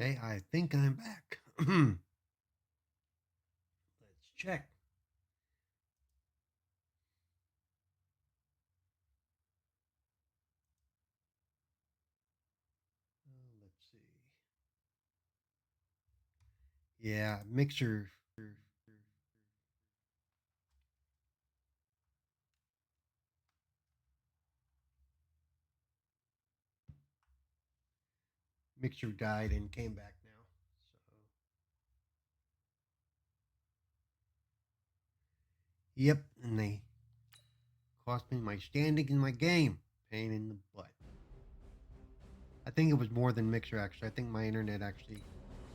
Okay, I think I'm back. Let's check. Let's see. Yeah, Mixer died and came back now. Yep, and they cost me my standing in my game. Pain in the butt. I think it was more than Mixer actually. I think my internet actually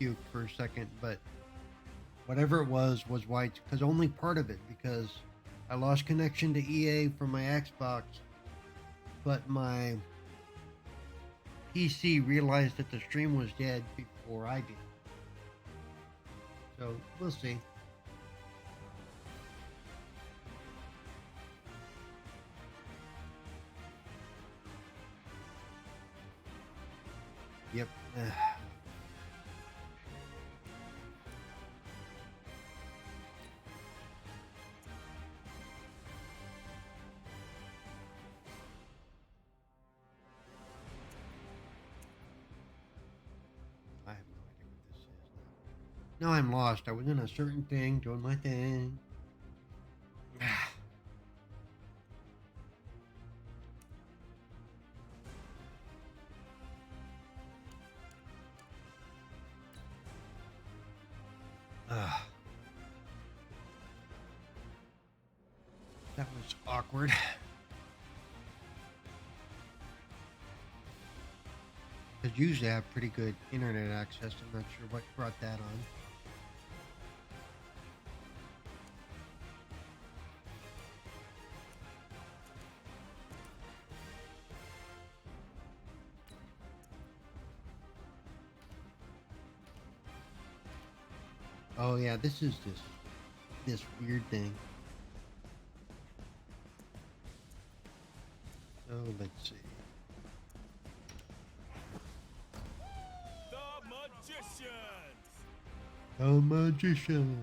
puked for a second, but whatever it was why, because only part of it, because I lost connection to EA from my Xbox, but my PC realized that the stream was dead before I did. So we'll see. Yep. I have no idea what this is now. Now I'm lost. I was in a certain thing, doing my thing. That was awkward. Because usually I have pretty good internet access. I'm not sure what brought that on. Oh yeah, this is this weird thing. So let's see. The Magicians. The Magician.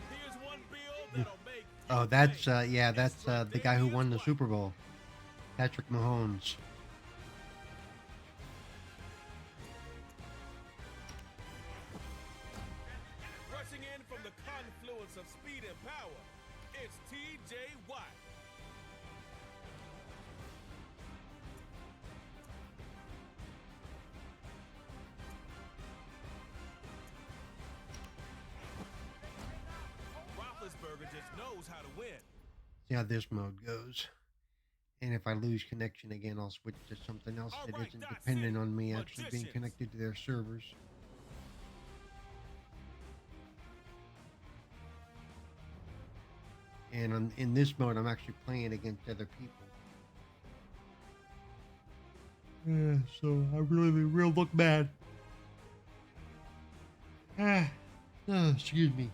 Here's one bill that'll make Oh, that's yeah, that's the guy who won the Super Bowl, Patrick Mahomes. rushing in from the confluence of speed and power. It's T.J. Watt. Roethlisberger just knows how to win. See how this mode goes. And if I lose connection again, I'll switch to something else that Alright, isn't that's dependent it. on me actually being Magicians. connected to their servers. And in this mode, I'm actually playing against other people. Yeah, so I really real look bad. Excuse me.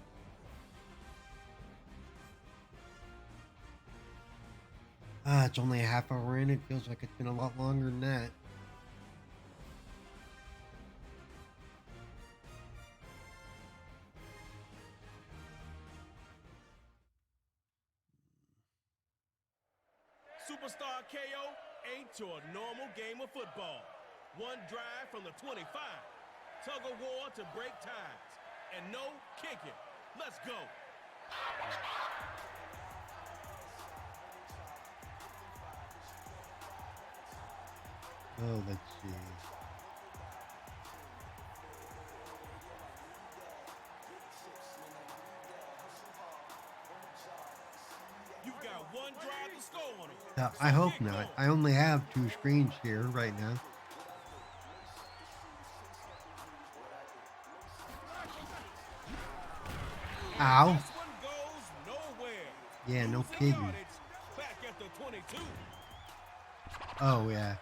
It's only a half hour in. It feels like it's been a lot longer than that. Superstar KO ain't your normal game of football. One drive from the 25. Tug of war to break ties. And no kicking. Let's go. Oh, let's see. You've got one drive to score on them. I hope not. I only have two screens here right now. Ow. This one goes nowhere. Yeah, no Losing kidding. yardage back at the 22. Oh, yeah.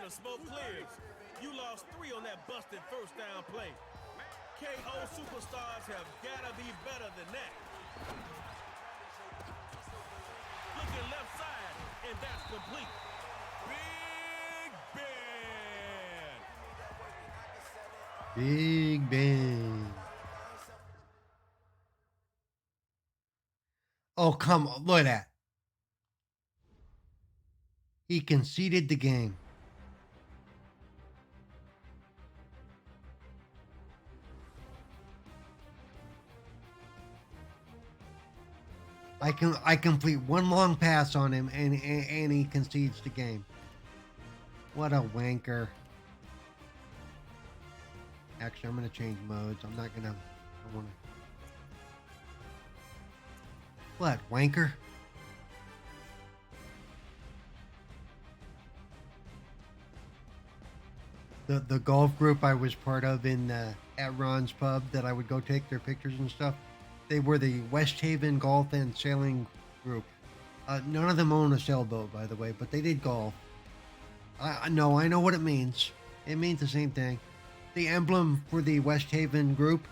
the smoke clears. You lost 3 on that busted first down play. KO superstars have got to be better than that. Looking left side, and that's complete. Big Ben. Big Ben. Oh, come on. Look at that. He conceded the game. I complete one long pass on him and he concedes the game. What a wanker. Actually, I'm gonna change modes. I'm not gonna. I wanna. What, wanker? The golf group I was part of in at Ron's pub that I would go take their pictures and stuff. They were the West Haven Golf and Sailing group. None of them own a sailboat, by the way, but they did golf. I know what it means. It means the same thing. The emblem for the West Haven group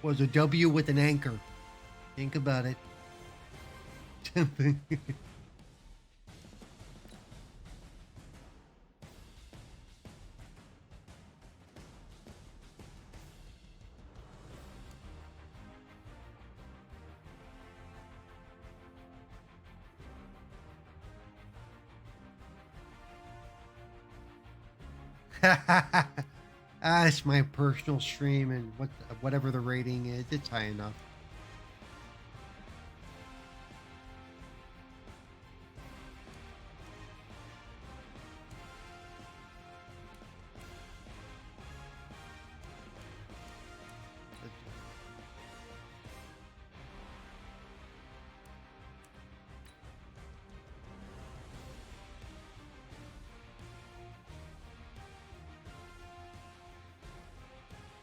was a W with an anchor. Think about it. It's my personal stream, and whatever the rating is, it's high enough.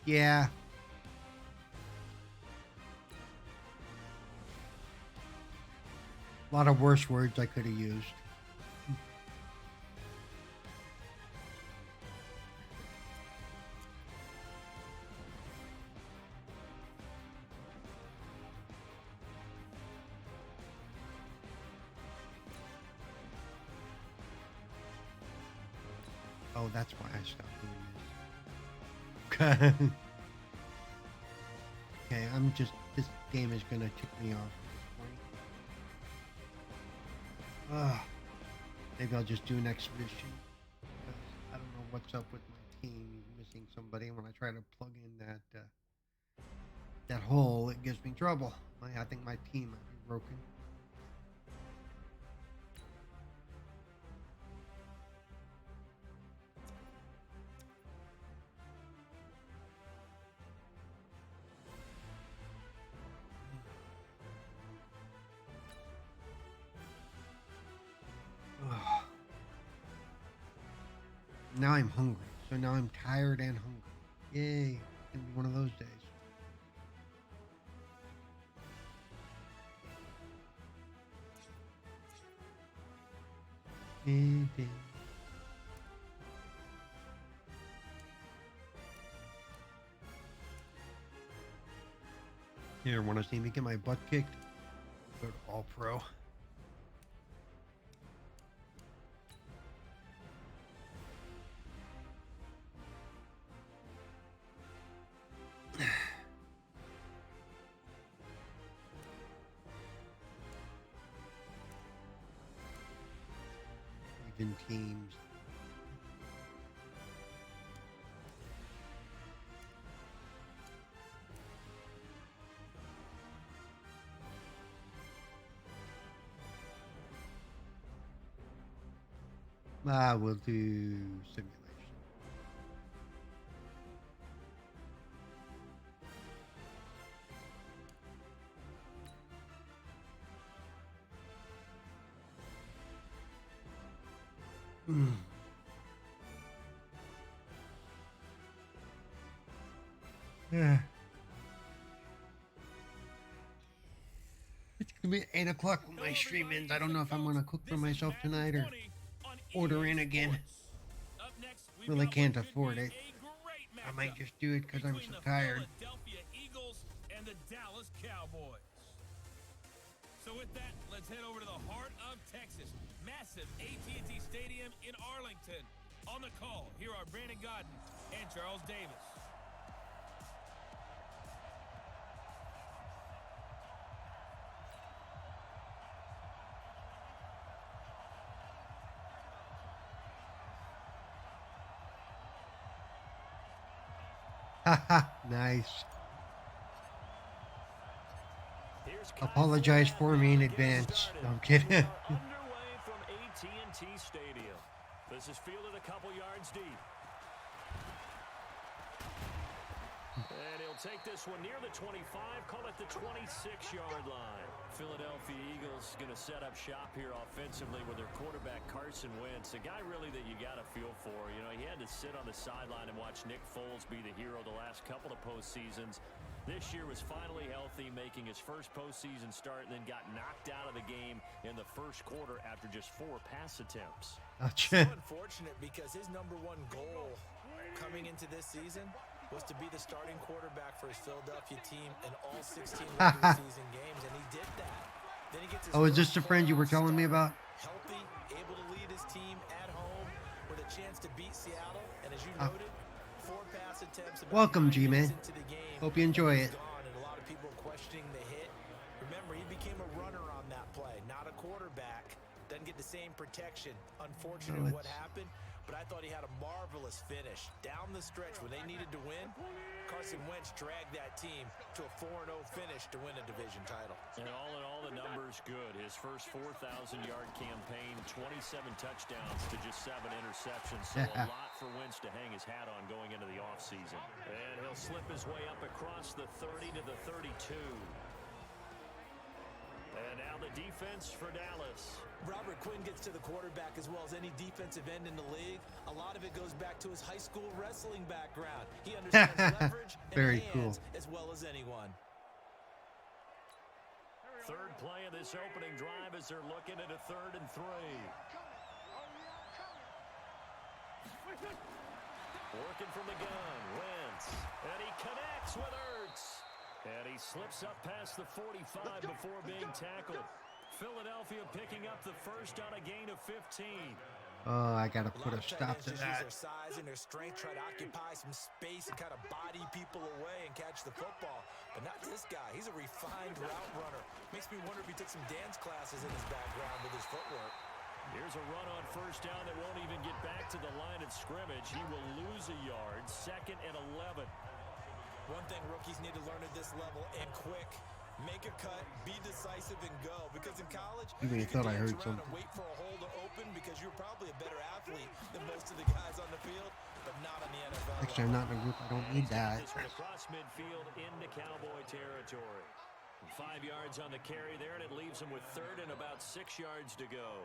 Yeah. A lot of worse words I could have used. Oh, that's why I stopped doing this. Okay, this game is gonna tick me off at this point. Maybe I'll just do an exhibition. Because I don't know what's up with my team missing somebody. When I try to plug in that hole, it gives me trouble. I think my team might be broken. Now I'm hungry. So now I'm tired and hungry. Yay. It's gonna be one of those days. Here, want to see me get my butt kicked? Go to All Pro. Even teams. We'll do simulation. Yeah. It's gonna be 8 o'clock when my stream ends. I don't know if I'm gonna cook for myself tonight or order in again. Up next really can't afford it. I might just do it because I'm so tired. Philadelphia Eagles and the Dallas Cowboys. So with that, let's head over to the heart of Texas. Massive AT&T Stadium in Arlington. On the call, here are Brandon Godden and Charles Davis. Haha, nice. Apologize for me in advance. No, I'm kidding. Underway from AT&T Stadium. This is fielded a couple yards deep. And he'll take this one near the 25, call it the 26-yard line. Philadelphia Eagles going to set up shop here offensively with their quarterback Carson Wentz, a guy really that you got to feel for. You know, he had to sit on the sideline and watch Nick Foles be the hero the last couple of postseasons. This year was finally healthy, making his first postseason start, and then got knocked out of the game in the first quarter after just 4 pass attempts. So unfortunate because his number one goal coming into this season was to be the starting quarterback for his Philadelphia team in all 16 regular season games, and he did that. Then he gets his Oh, is this the friend you were telling me about? Healthy, able to lead his team at home with a chance to beat Seattle, and as you noted, 4 pass attempts. Welcome, G-Man. Hope you enjoy it. And a lot of people questioning the hit. Remember, he became a runner on that play, not a quarterback. Doesn't get the same protection. Unfortunate what happened, but I thought he had a marvelous finish. Down the stretch when they needed to win, Carson Wentz dragged that team to a 4-0 finish to win a division title. And all in all, the numbers good. His first 4,000-yard campaign, 27 touchdowns to just 7 interceptions. So a lot for Wentz to hang his hat on going into the offseason. And he'll slip his way up across the 30 to the 32. And now the defense for Dallas. Robert Quinn gets to the quarterback as well as any defensive end in the league. A lot of it goes back to his high school wrestling background. He understands leverage and Very hands cool. as well as anyone. Third play of this opening drive as they're looking at a 3rd and 3. Working from the gun, Wentz. And he connects with Ertz. And he slips up past the 45 before being tackled. Philadelphia picking up the first on a gain of 15. Oh, I gotta put a stop to Use that. their size and their strength, try to occupy some space and kind of body people away and catch the football. But not this guy. He's a refined route runner. Makes me wonder if he took some dance classes in his background with his footwork. Here's a run on first down that won't even get back to the line of scrimmage. He will lose a yard. 2nd and 11. One thing rookies need to learn at this level and quick. Make a cut, be decisive, and go. Because in college, Even you thought can I heard dance around something. and wait for a hole to open because you're probably a better athlete than most of the guys on the field, but not on the NFL. Actually, I'm not in a group. I don't need that. This one across midfield into Cowboy territory. 5 yards on the carry there, and it leaves him with 3rd and about 6 yards to go.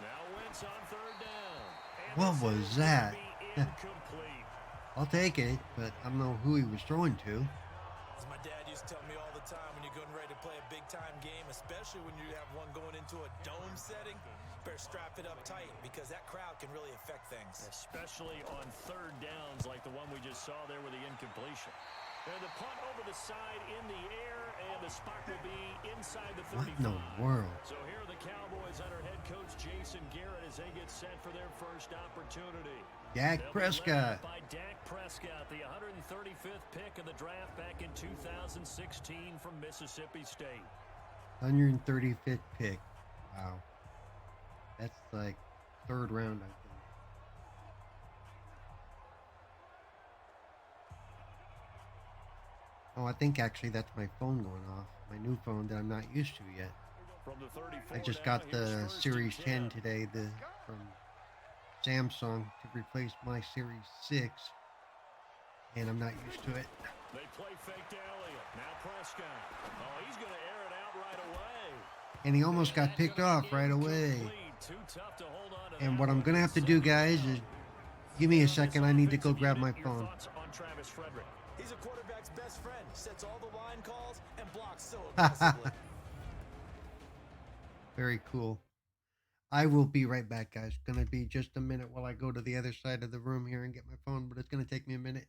Now Wentz on 3rd down. And What this was is that? gonna be incomplete. I'll take it, but I don't know who he was throwing to. As my dad used to tell me all the time, when you're getting ready to play a big-time game, especially when you have one going into a dome setting, better strap it up tight because that crowd can really affect things. Especially on 3rd downs like the one we just saw there with the incompletion. And the punt over the side in the air, and the spot will be inside the 35. What in the world? So here are the Cowboys under head coach Jason Garrett as they get set for their first opportunity. Dak They'll be Prescott. led by Dak Prescott, the 135th pick of the draft back in 2016 from Mississippi State. 135th pick. Wow. That's like 3rd round, I think. Oh, I think actually that's my phone going off. My new phone that I'm not used to yet. From the 34 I just now, got here's the 1st Series and 10 10. today, from Samsung to replace my Series 6, and I'm not used to it. They play fake to Elliott. Now Prescott. Oh, he's going to air it out right away. And he almost got picked off right away. Too tough to hold on to And that what I'm one. gonna have to do, guys, is give me a second. I need to go grab my Your phone. thoughts on Travis Frederick? He's a quarterback's best friend. Sets all the line calls and blocks so aggressively. Very cool. I will be right back, guys. Gonna be just a minute while I go to the other side of the room here and get my phone, but it's gonna take me a minute.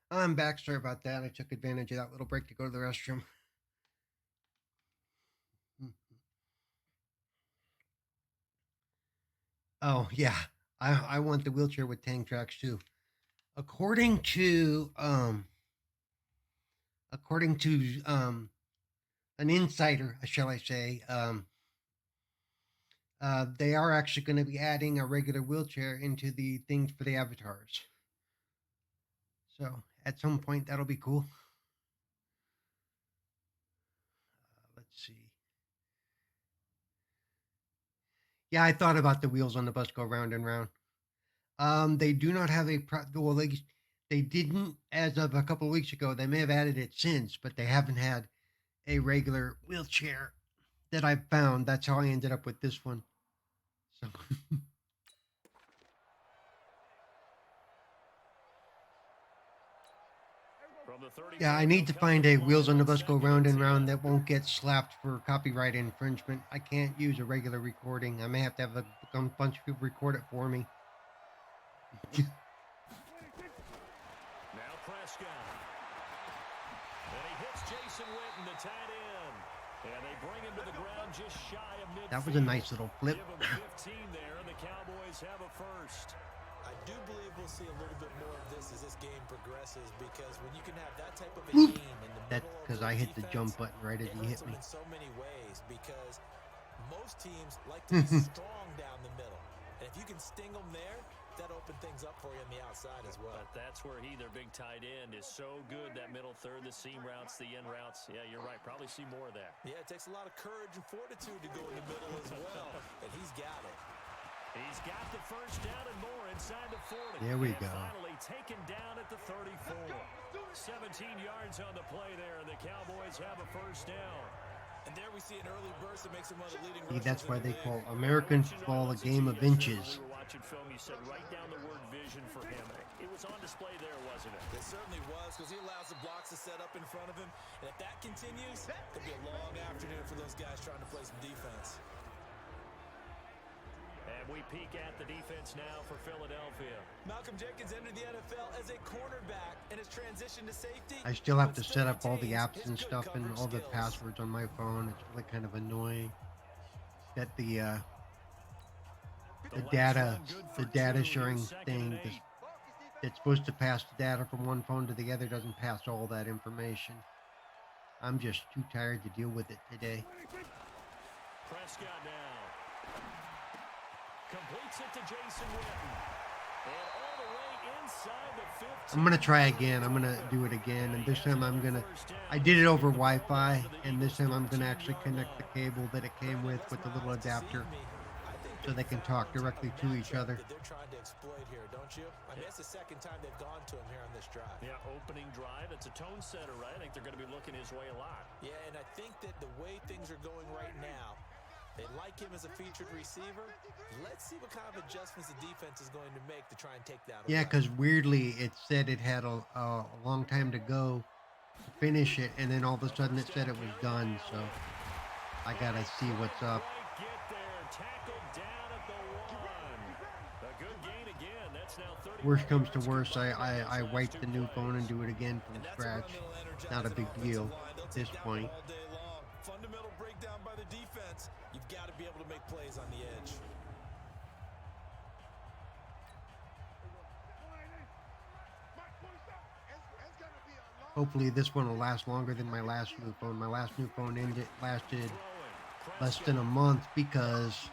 I'm back. Sorry about that. I took advantage of that little break to go to the restroom. Oh yeah, I want the wheelchair with tank tracks too. According to an insider, shall I say, they are actually going to be adding a regular wheelchair into the things for the avatars. So at some point that'll be cool. Let's see. Yeah, I thought about the wheels on the bus go round and round. They do not have a well, they didn't as of a couple of weeks ago. They may have added it since, but they haven't had a regular wheelchair that I've found. That's how I ended up with this one. So yeah, I need to find a wheels on the bus go round and round that won't get slapped for copyright infringement. I can't use a regular recording. I may have to have a bunch of people record it for me. Now Prescott. And he hits Jason Witten, the tight end. And they bring him to the ground just shy of midfield. That was a nice little flip. Give him 15 there, and the Cowboys have a first. I do believe we'll see a little bit more of this as this game progresses, because when you can have that type of a Whoop. game in the That's middle because of I hit the defense, jump button right as it he hurts hit them me. in so many ways, because most teams like to be strong down the middle. And if you can sting them there, that opens things up for you on the outside as well. But that's where their big tight end, is so good. That middle third, the seam routes, the end routes. Yeah, you're right. Probably see more of that. Yeah, it takes a lot of courage and fortitude to go in the middle as well. And he's got it. He's got the first down and more inside the 40. There we and go. Finally taken down at the 34. 17 yards on the play there, and the Cowboys have a first down. And there we see an early burst that makes him one of the leading See, rushers that's why in the they league. call American football a game of inches. We were watching film. You said right down the word vision for him. It was on display there, wasn't it? It certainly was, because he allows the blocks to set up in front of him. And if that continues, it could be a long afternoon for those guys trying to play some defense. And we peek at the defense now for Philadelphia. Malcolm Jenkins entered the NFL as a cornerback and has transitioned to safety. I still have to set up all the apps and stuff and all the passwords on my phone. It's really kind of annoying that the data sharing thing that's supposed to pass the data from one phone to the other doesn't pass all that information. I'm just too tired to deal with it today. Prescott now. Completes it to Jason Witten. And all the way inside the 15. I'm going to try again. I'm going to do it again. And this time I did it over Wi-Fi. And this time I'm going to actually connect the cable that it came with the little adapter, so they can talk directly to each other. They're trying to exploit here, don't you? I mean, it's the second time they've gone to him here on this drive. Yeah, opening drive. It's a tone setter, right? I think they're going to be looking his way a lot. Yeah, and I think that the way things are going right now, they like him as a featured receiver. Let's see what kind of adjustments the defense is going to make to try and take that away. Yeah, because weirdly it said it had a long time to go to finish it, and then all of a sudden it said it was done. So I gotta see what's up. Get there, tackled down at the 1. A good gain again. That's now 30. Worst comes to worst, I wipe the new phone and do it again from scratch. Not a big deal at this point. Fundamental breakdown by the defense. You've got to be able to make plays on the edge. Hopefully this one will last longer than my last new phone. My last new phone lasted less than a month because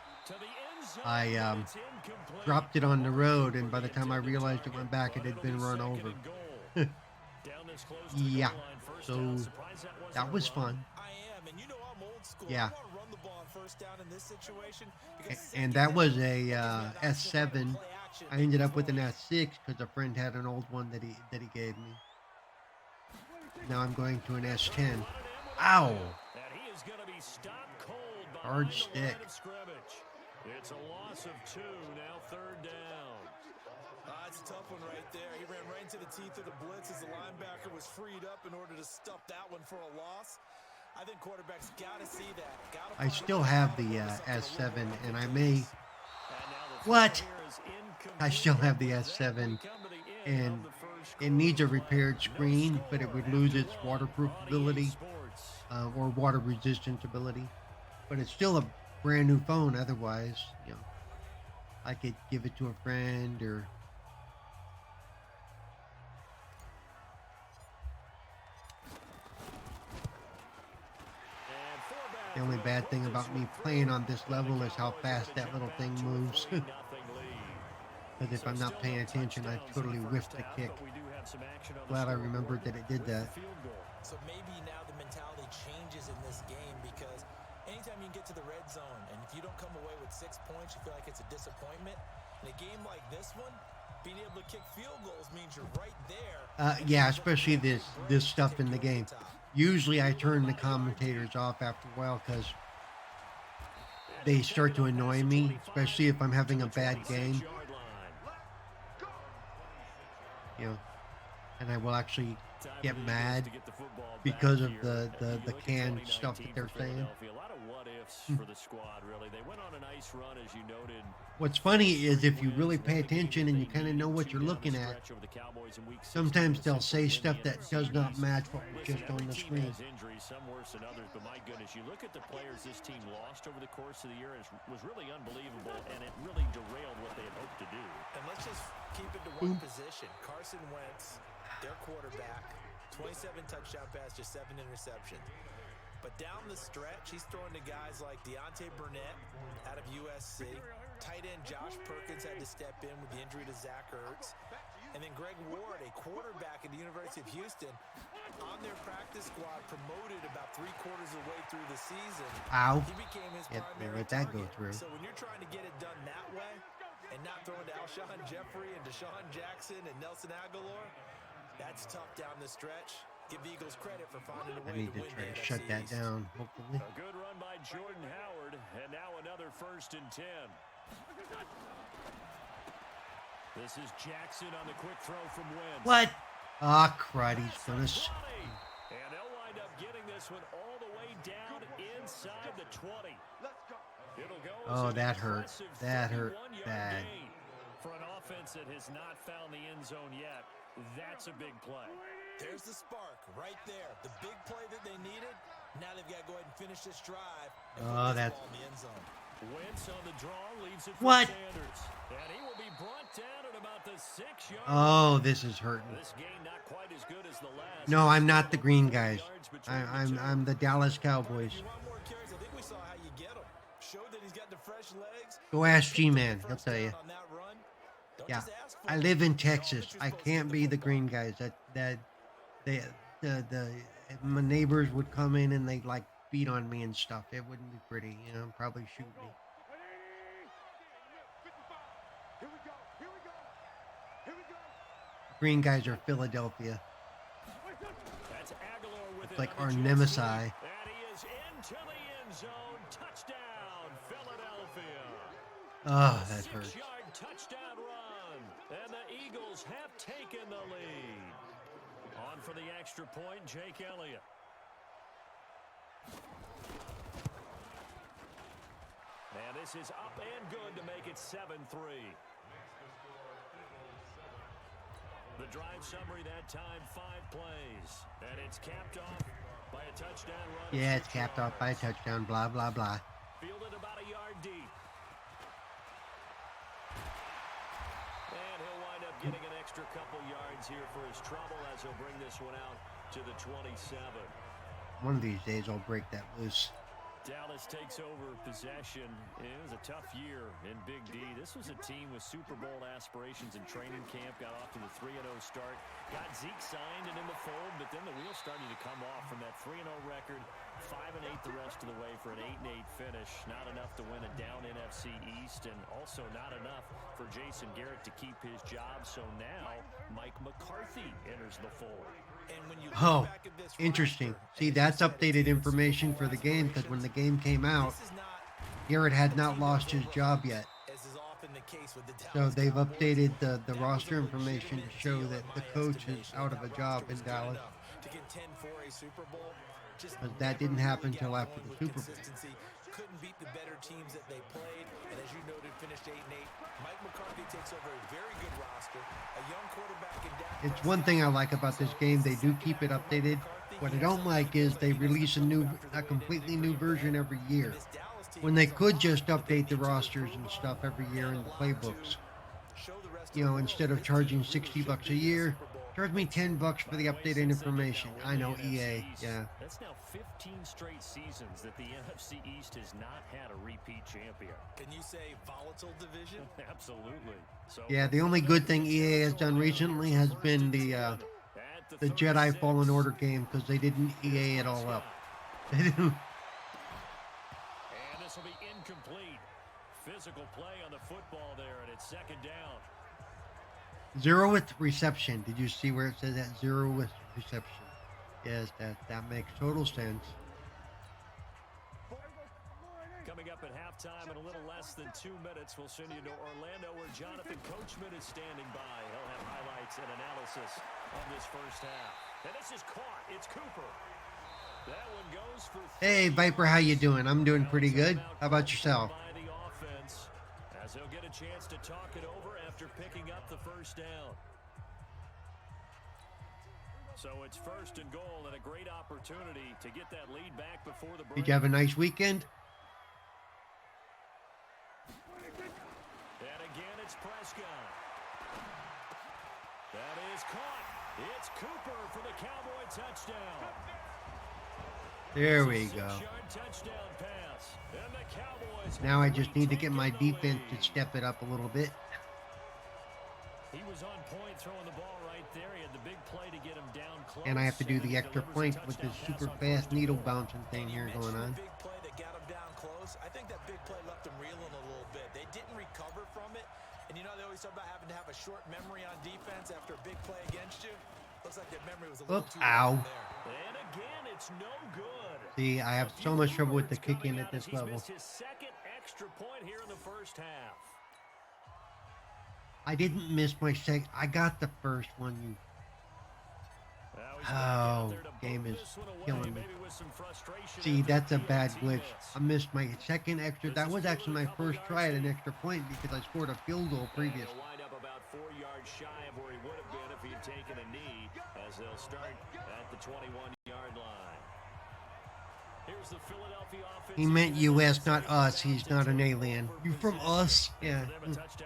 I dropped it on the road, and by the time I realized it went back, it had been run over. Yeah, so that was fun. Yeah. And that was a S7. I ended up with an S6 because a friend had an old one that he gave me. Now I'm going to an S10. Ow! Hard stick. It's a loss of 2, now 3rd down. It's a tough one right there. He ran right into the teeth of the blitz as the linebacker was freed up in order to stuff that one for a loss. I think quarterbacks got to see that. I still have the S7, and I may... What? I still have the S7, and it needs a repaired screen, but it would lose its waterproof ability or water resistant ability. But it's still a brand new phone. Otherwise, I could give it to a friend or. The only bad thing about me playing on this level is how fast that little thing moves. Because if I'm not paying attention, I totally whiffed the kick. Glad I remembered that it did that. So maybe now the mentality changes in this game, because anytime you get to the red zone and if you don't come away with 6 points, you feel like it's a disappointment. In a game like this one, being able to kick field goals means you're right there. Yeah, especially this stuff in the game. Usually I turn the commentators off after a while because they start to annoy me, especially if I'm having a bad game. And I will actually get mad because of the canned stuff that they're saying. What's funny is if you really pay attention and you kind of know what you're looking at, sometimes they'll say stuff that does not match what was just on the screen. Some worse than others, but my goodness, you look at the players this team lost over the course of the year, it was really unbelievable, and it really derailed what they had hoped to do. And let's just keep it to one position. Carson Wentz, their quarterback, 27 touchdown passes, just 7 interceptions. But down the stretch, he's throwing to guys like Deontay Burnett out of USC. Tight end Josh Perkins had to step in with the injury to Zach Ertz. And then Greg Ward, a quarterback at the University of Houston, on their practice squad, promoted about 3/4 of the way through the season. Ow. He became his Yep, primary let that go target. through. So when you're trying to get it done that way and not throwing to Alshon Jeffrey and Deshaun Jackson and Nelson Aguilar, that's tough down the stretch. Give the Eagles credit for finding a I way need to to win try the to NFC shut that East. down, hopefully. A good run by Jordan Howard, and now another 1st and 10. This is Jackson on the quick throw from Wentz. What? Ah, crud, he's gonna. And they'll wind up getting this one all the way down inside the 20. It'll go Oh, as an that hurt. impressive That hurt 31-yard bad. gain. For an offense that has not found the end zone yet, that's a big play. There's the spark right there. The big play that they needed. Now they've got to go ahead and finish this drive. And Oh, put this that's. ball in the end zone. Wentz on the draw, leaves it for What? Sanders. And he will be brought down at about the 6-yard Oh, this is hurting. This game not quite as good as the last. No, I'm not the green guys. I'm the Dallas Cowboys. You want more carries? I think we saw how you get him. Showed that he's got the fresh legs. Go ask G-Man. He'll tell you. On that run. Don't Yeah, just ask for I it. live in Show 'em Texas. what you're I supposed to can't do be the football. green guys. My neighbors would come in and they'd like beat on me and stuff. It wouldn't be pretty, probably shoot me. Green guys are Philadelphia. That's Aguilar with It's it like on our the jet nemesis. sweep. And he is into the end zone. Touchdown, Philadelphia. Oh, that hurts. 6-yard touchdown run. And the Eagles have taken the lead. On for the extra point, Jake Elliott. And this is up and good to make it 7-3. The drive summary that time, 5 plays. And it's capped off by a touchdown run. Yeah, it's capped off by a touchdown, blah, blah, blah. Fielded about a yard deep. And he'll wind up getting an extra couple yards here for his trouble as he'll bring this one out to the 27. One of these days I'll break that loose. Dallas takes over possession. It was a tough year in Big D. This was a team with Super Bowl aspirations in training camp. Got off to the 3-0 start. Got Zeke signed and in the fold, but then the wheels started to come off from that 3-0 record. 5-8 the rest of the way for an 8-8 finish. Not enough to win a down NFC East, and also not enough for Jason Garrett to keep his job. So now Mike McCarthy enters the fold. And when you Oh, look back at this interesting. roster, See, and that's you said updated it's information for the game because when the game came out, this is not Garrett had not lost his job yet. as is often the case with the So Dallas they've Cowboys. updated the That was roster a information to legitimate show deal that in the my coach is estimation. out of a That job roster in was good Dallas. enough to contend for a Super Bowl. Just But that didn't never happen really till got after going the with Super Bowl. consistency. Couldn't beat the better teams that they played, and as you noted, finished 8-8. Mike McCarthy takes over a very good roster, a young quarterback in Dak It's one thing I like about this game. They do keep it updated. What I don't like is they release a completely new version every year, when they could just update the rosters and stuff every year in the playbooks. You know, instead of charging $60 a year, charge me $10 for the updated information. I know EA, yeah. That's now 15 straight seasons that the NFC East has not had a repeat champion. Can you say volatile division? Absolutely. So Yeah, the only good thing EA has done recently has been the Jedi Fallen Order game, because they didn't EA it all up. They didn't. And this will be incomplete. Physical play on the football there, and it's second down. 0 with reception. Did you see where it says that? 0 with reception. Yes, that makes total sense. Coming up at halftime in a little less than 2 minutes, we'll send you to Orlando, where Jonathan Coachman is standing by. He'll have highlights and analysis of this first half. And this is caught. It's Cooper. That one goes for Hey, Viper, how you doing? I'm doing pretty good. How about yourself? by the offense, as he'll get a chance to talk it over after picking up the first down. So it's first and goal, and a great opportunity to get that lead back before the break. Did you have a nice weekend? And again, it's Prescott. That is caught. It's Cooper for the Cowboy touchdown. There we go. 6-yard touchdown pass. And the Cowboys Now I just need to get my defense to step it up a little bit. He was on point throwing the ball right there. He had the big play to get him down close. And I have to do the extra point with this super fast needle bouncing thing here going on. Big play that got him down close. I think that big play left him reeling a little bit. They didn't recover from it. And you know, they always talk about having to have a short memory on defense after a big play against you. Looks like that memory was a little Oops, too ow. long there. And again, it's no good. See, I have so much trouble with the kicking at this He's level. missed his second extra point here in the first half. I didn't miss my second. I got the first one. You. Now he's back out Oh, there to game boot is this one away, killing me. maybe with some frustration See, after that's a the bad PAT glitch. miss. I missed my second extra. That was actually my first try at an extra point because I scored a field goal And previously. he'll wind up about 4 yards shy of where he would have been if he had taken a knee, as they'll start at the 21-yard line. Here's the Philadelphia offense. He meant U.S., not us. He's not an alien. You from us? Yeah.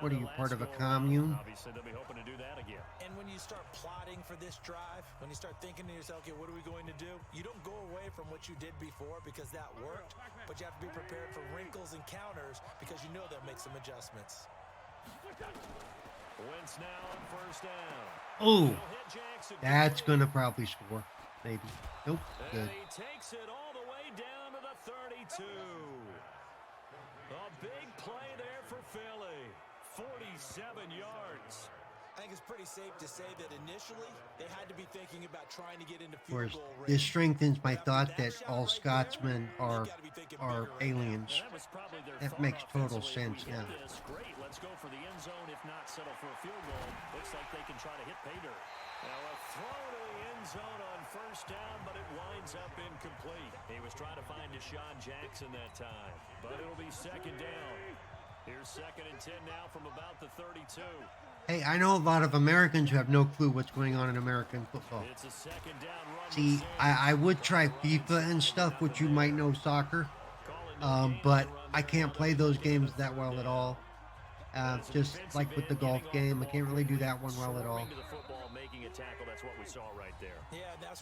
What are you, part of a commune? Obviously, they'll be hoping to do that again. And when you start plotting for this drive, when you start thinking to yourself, okay, what are we going to do? You don't go away from what you did before because that worked, but you have to be prepared for wrinkles and counters because you know they'll make some adjustments. Wentz now on first down. Oh, He'll hit Jackson. that's going to probably score. Maybe. Nope. Good. And he takes it all the way down to the 32. A big play there for Philly. 47 yards. I think it's pretty safe to say that initially they had to be thinking about trying to get into Of field course, goal this range. strengthens my After thought that shot all right Scotsmen there, are they've gotta be thinking bigger right now. aliens. That was probably their That thought makes total offensively. sense If we now. hit this, great, let's go for the end zone. If not, settle for a field goal. Looks like they can try to hit pay dirt. Now a throw to the end zone on first down, but it winds up incomplete. He was trying to find Deshaun Jackson that time, but it'll be second down. Here's second and 10 now from about the 32. Hey, I know a lot of Americans who have no clue what's going on in American football. It's a second down run. See, I would try FIFA and stuff, which you might know soccer, but I can't play those games that well at all. Just like with the golf game, I can't really do that one well at all.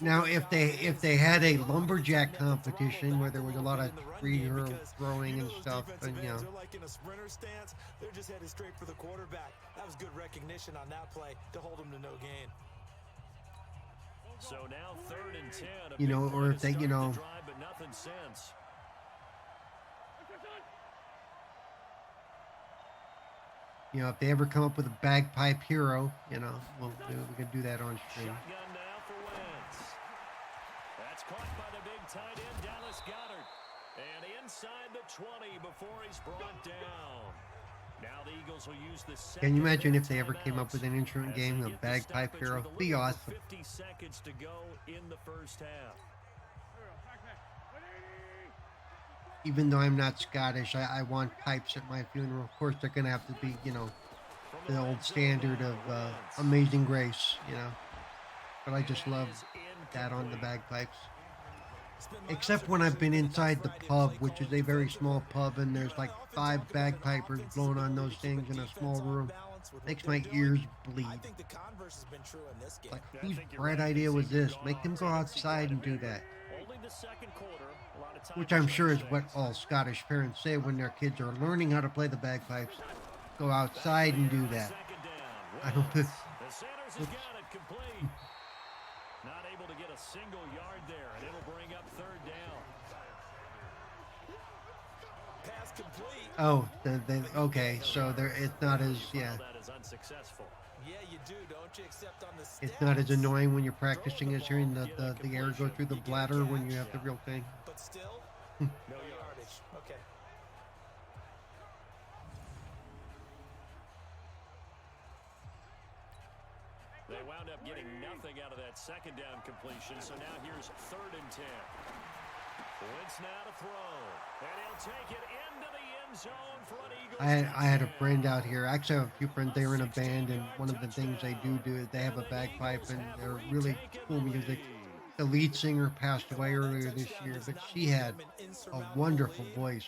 Now, if they had a lumberjack competition where there was a lot of free throwing and stuff, and you know. They're like in a sprinter stance. They're just headed straight for the quarterback. That was good recognition on that play to hold them to no gain. So now third and 10. You know, or if they, you know, But nothing since. you know, if they ever come up with a bagpipe hero, you know, we can do that on stream. Shotgun now for Wentz. That's caught by the big tight end, Dallas Goedert. And inside the 20 before he's brought down. Now the Eagles will use the second. Can you imagine if they ever came up with an instrument game, a bagpipe hero? Be awesome. 50 seconds to go in the first half. Even though I'm not Scottish, I want pipes at my funeral. Of course, they're going to have to be, you know, the old standard of Amazing Grace, you know. but I just love Is that on the incomplete. bagpipes. It's been my Except when I've been observation that inside the Friday pub, play which is calling a very small defensively. pub, and You there's heard like how often 5 talk about an bagpipers offense's blowing on ability those to keep a things in a defense small off room. balance with what Makes they're my doing. ears I bleed. think the converse has been true in this game. Like, I whose think you're bright right. They idea was seem to have this? gone Make on them go tendency quite outside a and do bit. that. Only the second quarter. A lot of time Which to I'm sure change is what things. all Scottish parents say when their kids are learning how to play the bagpipes. Go Back to outside the and air do on that. second down. I don't. Wentz. The Sanders has Oops. got it complete. Not able to get a single yard there, and it'll bring up third down. Pass complete. Oh, okay. So it's not as File that as unsuccessful. Yeah, you do, don't you? Except on the stats. It's not as annoying when you're practicing as hearing the air go through the You get a bladder when you catch. have the real thing. But still, No no yards. yardage. Okay. They wound up getting nothing out of that second down completion, so now here's 3rd and 10. Wentz now to throw, and he'll take it into the end zone for an Eagles I had a touchdown. friend out here. Actually, I have a few friends. They were in a band, and one of the things they do is they have a bagpipe, and they're really cool music. The lead singer passed away earlier this year, but she had a wonderful voice.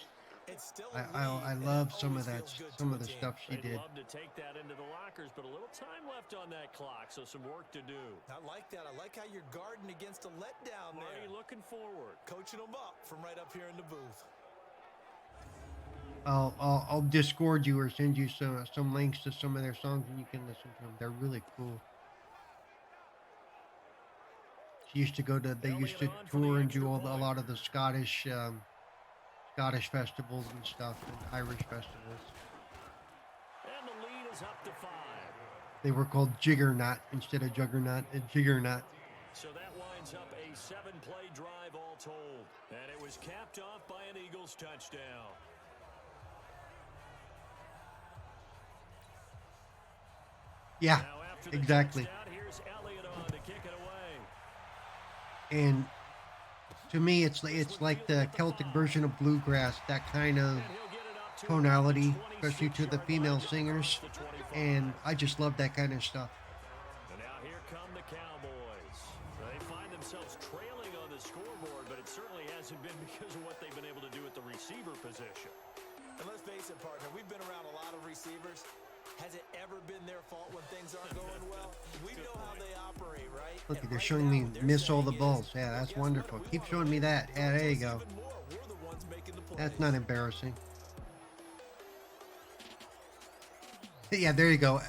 It's still I love some of that, some of the stuff she They'd did. love to take that into the lockers, but a little time left on that clock, so some work to do. I like that. I like how you're guarding against a letdown Marty there. looking forward. Coaching them up from right up here in the booth. I'll Discord you or send you some links to some of their songs, and you can listen to them. They're really cool. She used to go to. They used to tour and do a lot of the Scottish festivals and stuff, and Irish festivals. And the lead is up to 5. They were called Jiggernaut instead of Juggernaut. And Jiggernaut. So that winds up a 7-play drive all told. And it was capped off by an Eagles touchdown. Yeah, Now after the exactly. touchdown, here's Elliott on to kick it away. And to me, it's like the Celtic version of bluegrass. That kind of And he'll get it up to tonality, about the especially to the 26-yard female line singers. across the 25. And I just love that kind of stuff. And now here come the Cowboys. They find themselves trailing on the scoreboard, but it certainly hasn't been because of what they've been able to do at the receiver position. And let's face it, partner, we've been around a lot of receivers. Has it ever been their fault when things aren't going well? We know how they operate, right? Look, And they're right showing me now, they're miss all the saying balls. is, Yeah, well, that's guess what? wonderful. We Keep wanna showing me run that. Yeah, there you us go. even more. We're the ones making the plays. That's not embarrassing. Yeah, there you go.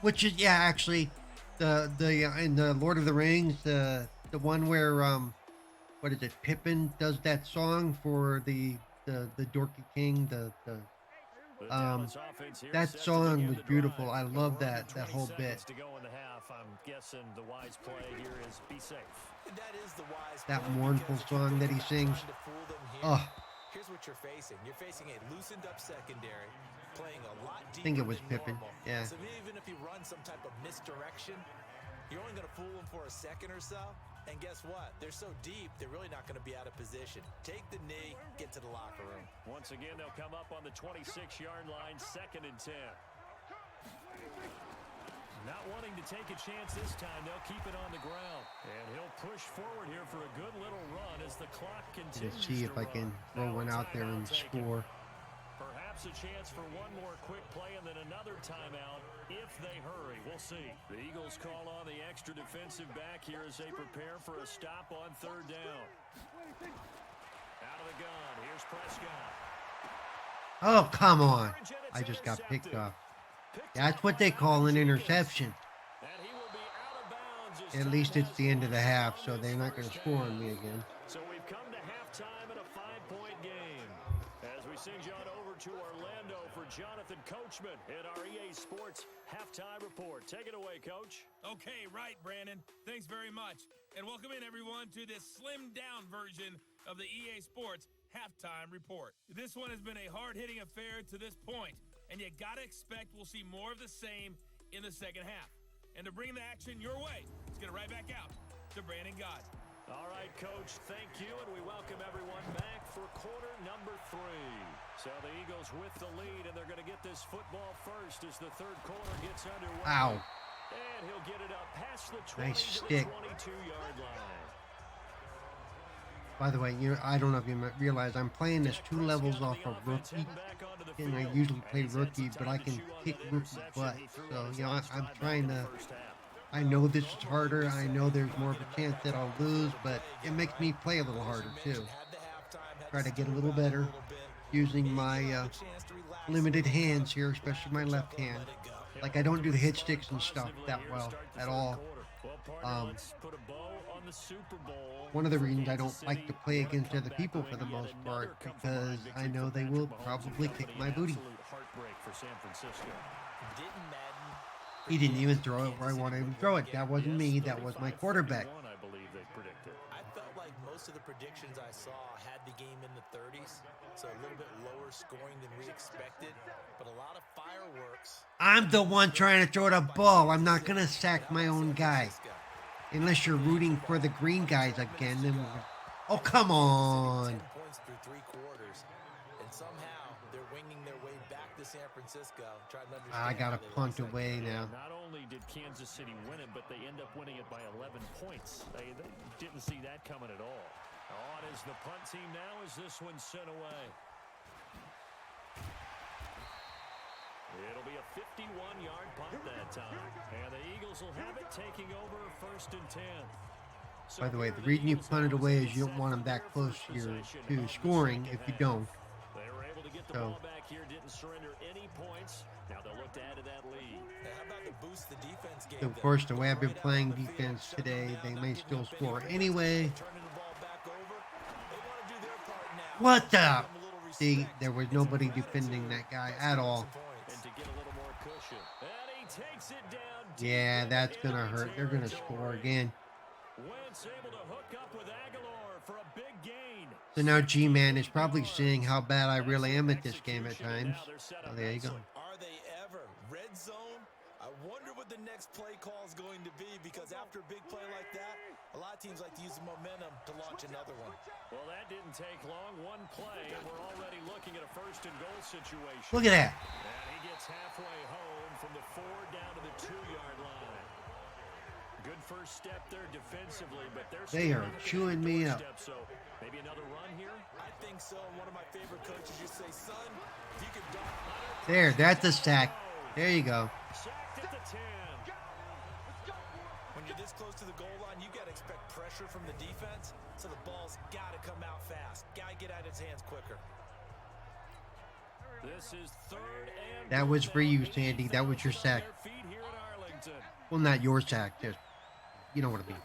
Which is actually the in the Lord of the Rings, the one where what is it? Pippin does that song for the Dorky King. The The Dallas offense here that set to song begin was the beautiful. drive. I And love we're under that 20 whole bit. seconds to go in the half. I'm guessing the wise play here is be safe. That is the wise That play, mournful because if you song think that he about sings. trying to fool them here, Oh, here's what you're facing. You're facing a loosened up secondary, playing a lot deeper I think it was than Pippin. normal. Yeah. So even if you run some type of misdirection, you're only going to fool them for a second or so. And guess what? They're so deep, they're really not going to be out of position. Take the knee, get to the locker room. Once again, they'll come up on the 26-yard line, 2nd and 10. Not wanting to take a chance this time, they'll keep it on the ground. And he'll push forward here for a good little run as the clock continues let's see if to I can run. throw Now one a out there and timeout taken. score. Perhaps a chance for one more quick play and then another timeout if they hurry. We'll see. The Eagles call on the extra defensive back here as they prepare for a stop on 3rd down. Out of the gun, here's Prescott. Oh, come on. I just got picked off. That's what they call an interception. And he will be out of bounds as At time least it's has the end of the run half, on so this they're not going to first score on half. me again. So we've come to halftime in a 5-point game. As we send you on over to Orlando for Jonathan Coachman in our EA Sports Halftime Report. Take it away, Coach. Okay, right, Brandon. Thanks very much. And welcome in, everyone, to this slimmed-down version of the EA Sports Halftime Report. This one has been a hard-hitting affair to this point, and you got to expect we'll see more of the same in the second half. And to bring the action your way, let's get it right back out to Brandon God. All right, Coach, thank you, and we welcome everyone back for quarter number 3. So the Eagles with the lead, and they're going to get this football first as the third quarter gets underway. Ow. And he'll get it up past the 20 Nice to stick. the 22-yard line. By the way, I don't know if you might realize I'm playing this 2 levels off of rookie, and I usually play rookie, but I can kick rookie butt. So I'm trying to. I know this is harder. I know there's more of a chance that I'll lose, but it makes me play a little harder too. Try to get a little better using my limited hands here, especially my left hand. Like I don't do the hit sticks and stuff that well at all. One of the reasons I don't like to play against other people for the most part, because I know they will probably kick my booty. He didn't even throw it where I wanted him to throw it. That wasn't me. That was my quarterback. I felt like most of the predictions I saw had the game in the 30s, so a little bit lower scoring than we expected, but a lot of fireworks. I'm the one trying to throw the ball. I'm not going to sack my own guy. Unless you're rooting for the green guys again. Then oh, come on. 10 points through 3 quarters, and somehow they're winging their way back to San Francisco. Trying to understand I got to punt away now. Not only did Kansas City win it, but they end up winning it by 11 points. They didn't see that coming at all. On is the punt team now as this one's sent away. It'll be a 51-yard punt that time. And the Eagles will have it, taking over 1st and 10. By the way, the reason you punt it away is you don't want them that close to scoring if you don't. They were able to get the ball back here, didn't surrender any points. Now they'll look to add to that lead. How about the boost the defense gave So of course, the way I've been playing defense today, they may still score anyway. What the? See, there was nobody defending that guy at all. Yeah, that's going to hurt. They're going to score again. So now G-Man is probably seeing how bad I really am at this game at times. So there you go. Are they ever? Red zone? I wonder what the next play call is going to be, because after a big play like that, a lot of teams like to use the momentum to launch another one. Well, that didn't take long. One play, and we're already looking at a 1st and goal situation. Look at that. And he gets halfway home from the 4 down to the 2-yard line. Good first step there defensively, but they are chewing me up. So maybe another run here? I think so. One of my favorite coaches used to say, son, if you could there, that's a sack. There you go. Sacked at the 10. When you're this close to the goal line, you got to expect pressure from the defense, so the ball's got to come out fast. Got to get out of his hands quicker. This is 3rd and that was for you, Sandy. That was your sack. Well, not your sack. Just, you know what I mean.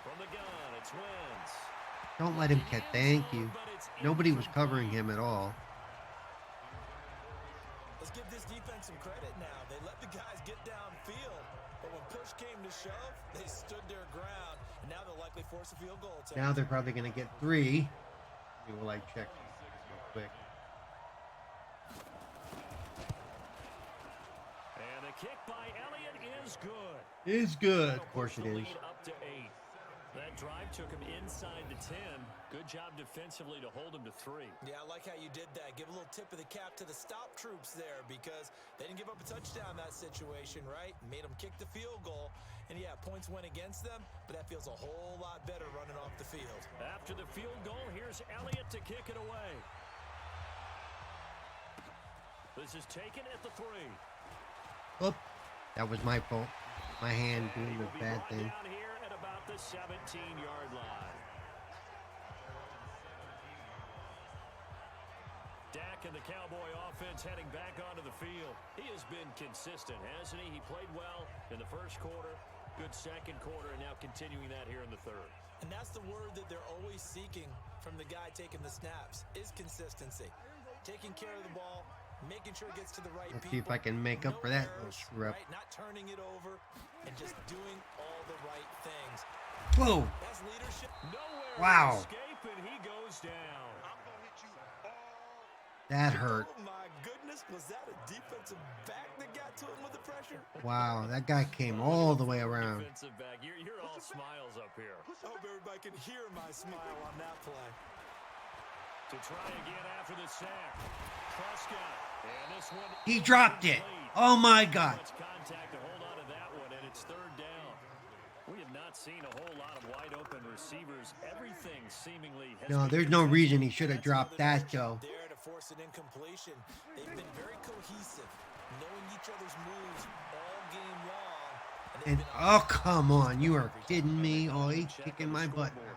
From the gun, it's Wentz. Don't let him catch. Thank you. Nobody was covering him at all. Let's give this defense some credit now. They let the guys get downfield, but when push came to shove, they stood their ground, and now they'll likely force a field goal attempt. Now they're probably going to get 3. We will check real quick. And the kick by Elliott is good. Is good. Of course it is. Up to 8. That drive took him inside the 10. Good job defensively to hold him to 3. Yeah, I like how you did that. Give a little tip of the cap to the stop troops there, because they didn't give up a touchdown in that situation, right? Made them kick the field goal. And yeah, points went against them, but that feels a whole lot better running off the field. After the field goal, here's Elliott to kick it away. This is taken at the 3. Oop. That was my fault. My hand doing the bad thing. Down here at about the 17-yard line. Dak and the Cowboy offense heading back onto the field. He has been consistent, hasn't he? He played well in the 1st quarter, good 2nd quarter, and now continuing that here in the 3rd. And that's the word that they're always seeking from the guy taking the snaps, is consistency. Taking care of the ball, making sure it gets to the right Let's people. see if I can make up for that little screw up. Right? Not turning it over and just doing all the right things. Whoa. That's leadership. Nowhere Wow. to escape, and he goes down. That hurt. Oh my goodness, was that a defensive back that got to him with the pressure? Wow, that guy came all the way around. Defensive back. You're all smiles up here. I hope everybody can hear my smile on that play. To try again after the sack. Prescott. And this one He dropped it. Oh my God. Contact to hold on to that it's third down. We have not seen a whole lot of wide open receivers. Everything seemingly has No, been there's no contested. reason he should have dropped that, though. There to force an incompletion. They've been very cohesive, knowing each other's moves all game long. And they've And, been oh, come on. You are kidding me. Oh, he's kicking my butt now.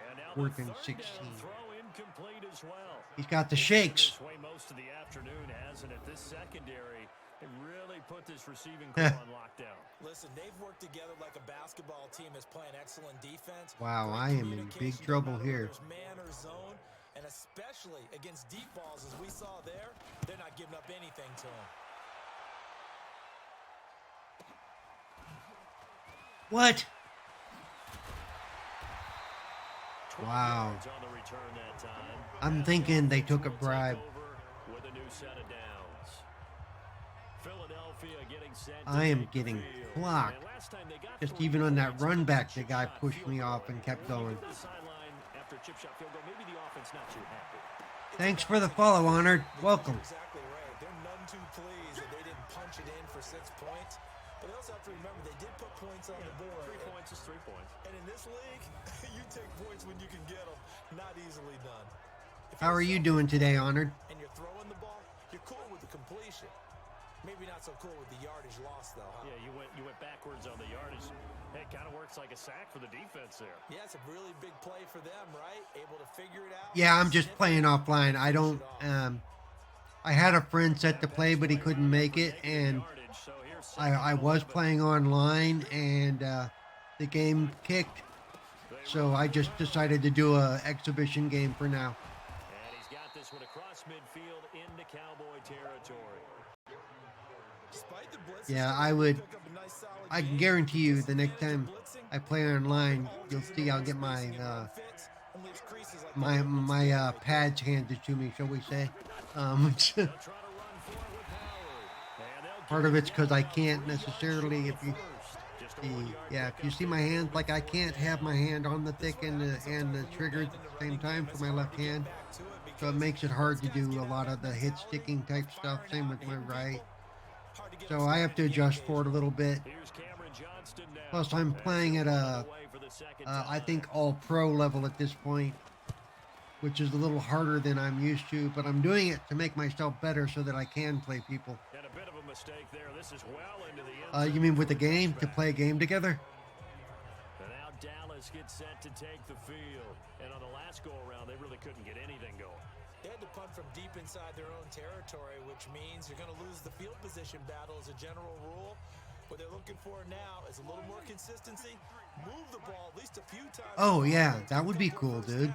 And now Fourth the and third 16. down throw incomplete as well. He's got the It's been shakes. this way most of the afternoon, hasn't it? This secondary, it really put this receiving core on lockdown. Listen, they've worked together like a basketball team is playing excellent defense. Wow, Great I am in big communication, trouble no matter here. whether there's man or zone, and especially against deep balls, as we saw there, they're not giving up anything to them. What? 12 Wow. yards on the return that time. I'm thinking they took a bribe. Over with a new set of downs. Philadelphia getting set to I am take the getting field. clocked. And last time they got Just 3 even on that points run on back, the the guy chip shot pushed field me goal. off and kept When you going. get to the sideline after a chip shot field goal, maybe the offense not too happy. Thanks for the follow, Honored. Welcome. You're exactly right. They're none too pleased that they didn't punch it in for 6 points. But they also have to remember they did put points on the board. 3 points is 3 points. And in this league, you take points when you can get them. Not easily done. If How are you're you someone doing today, Honored? and you're throwing the ball, you're cool with the completion. Maybe not so cool with the yardage loss, though, huh? Yeah, you went backwards on the yardage. Hey, it kind of works like a sack for the defense there. Yeah, it's a really big play for them, right? Able to figure it out. Yeah, I'm just Sniff playing it, offline. I finish don't, it off. I had a friend set to play, but he couldn't make it, and I was playing online, and the game kicked, so I just decided to do a exhibition game for now. And he's got this one across midfield into Cowboy territory. Despite the blitzing, Yeah, they I would. pick up a nice solid I can gain. guarantee you, the Takes next advantage time of blitzing, I play online, you'll alters see the I'll get my spacing and run fits, and leaves creases like the my Ravens my did right there. pads handed to me, shall we say? They'll try to run for it with Howard. And they'll Part get of it it's because I down, can't 3 yards necessarily, short if of the you first. Just a see, 1-yard yeah, if pickup you see to my the hand, like I 34 can't have my hand on the thick and the triggers at the same time for my left hand, so it makes it hard to do a lot of the hit sticking type stuff. Same with my right, so I have to adjust for it a little bit. Here's Cameron Johnston now. Plus, I'm playing at a, Away for the second I time. think all pro level at this point, which is a little harder than I'm used to, but I'm doing it to make myself better so that I can play people. And a bit of a mistake there. This is well into the end You zone mean for with the game, to touchback. play a game together? And now Dallas gets set to take the field. And on the last go-around, they really couldn't get anything going. They had to punt from deep inside their own territory, which means you're going to lose the field position battle as a general rule. What they're looking for now is a little more consistency. Move the ball at least a few times. Oh, yeah, that would be cool, dude.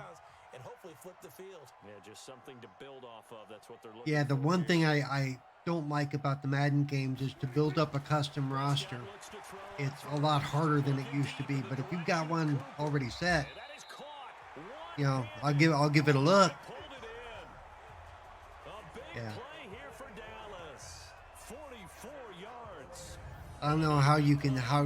And hopefully flip the field. Yeah, just something to build off of. That's what they're looking Yeah, the for one here. thing I don't like about the Madden games is to build up a custom roster. Looks to throw It's on a lot harder than it used to be, but if you've got one already set, And that is caught. you know, One-handed. I'll give it a look. Pulled it in. A big Yeah. play here for Dallas. 44 yards. I don't know how do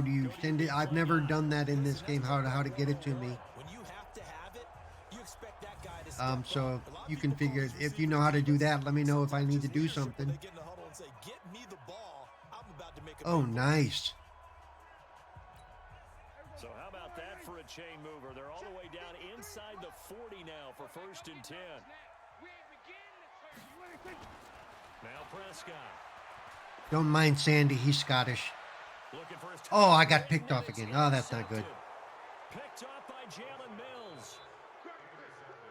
you send it? I've never done that in this game, how to get it to me. When you have to have it, you expect that guy to step So up. A lot of you can people call figure, this if you know how to do that, let me know if I need to do leadership when something. they get in the huddle and say, "Get me the ball. I'm about to make a Oh, big play." nice. So how about that for a chain mover? They're all the way down inside the 40 now for 1st and 10. Now Prescott. Don't mind Sandy, he's Scottish. Looking for his Oh, I got picked off again. Oh, that's not good. Picked off by Jalen Mills.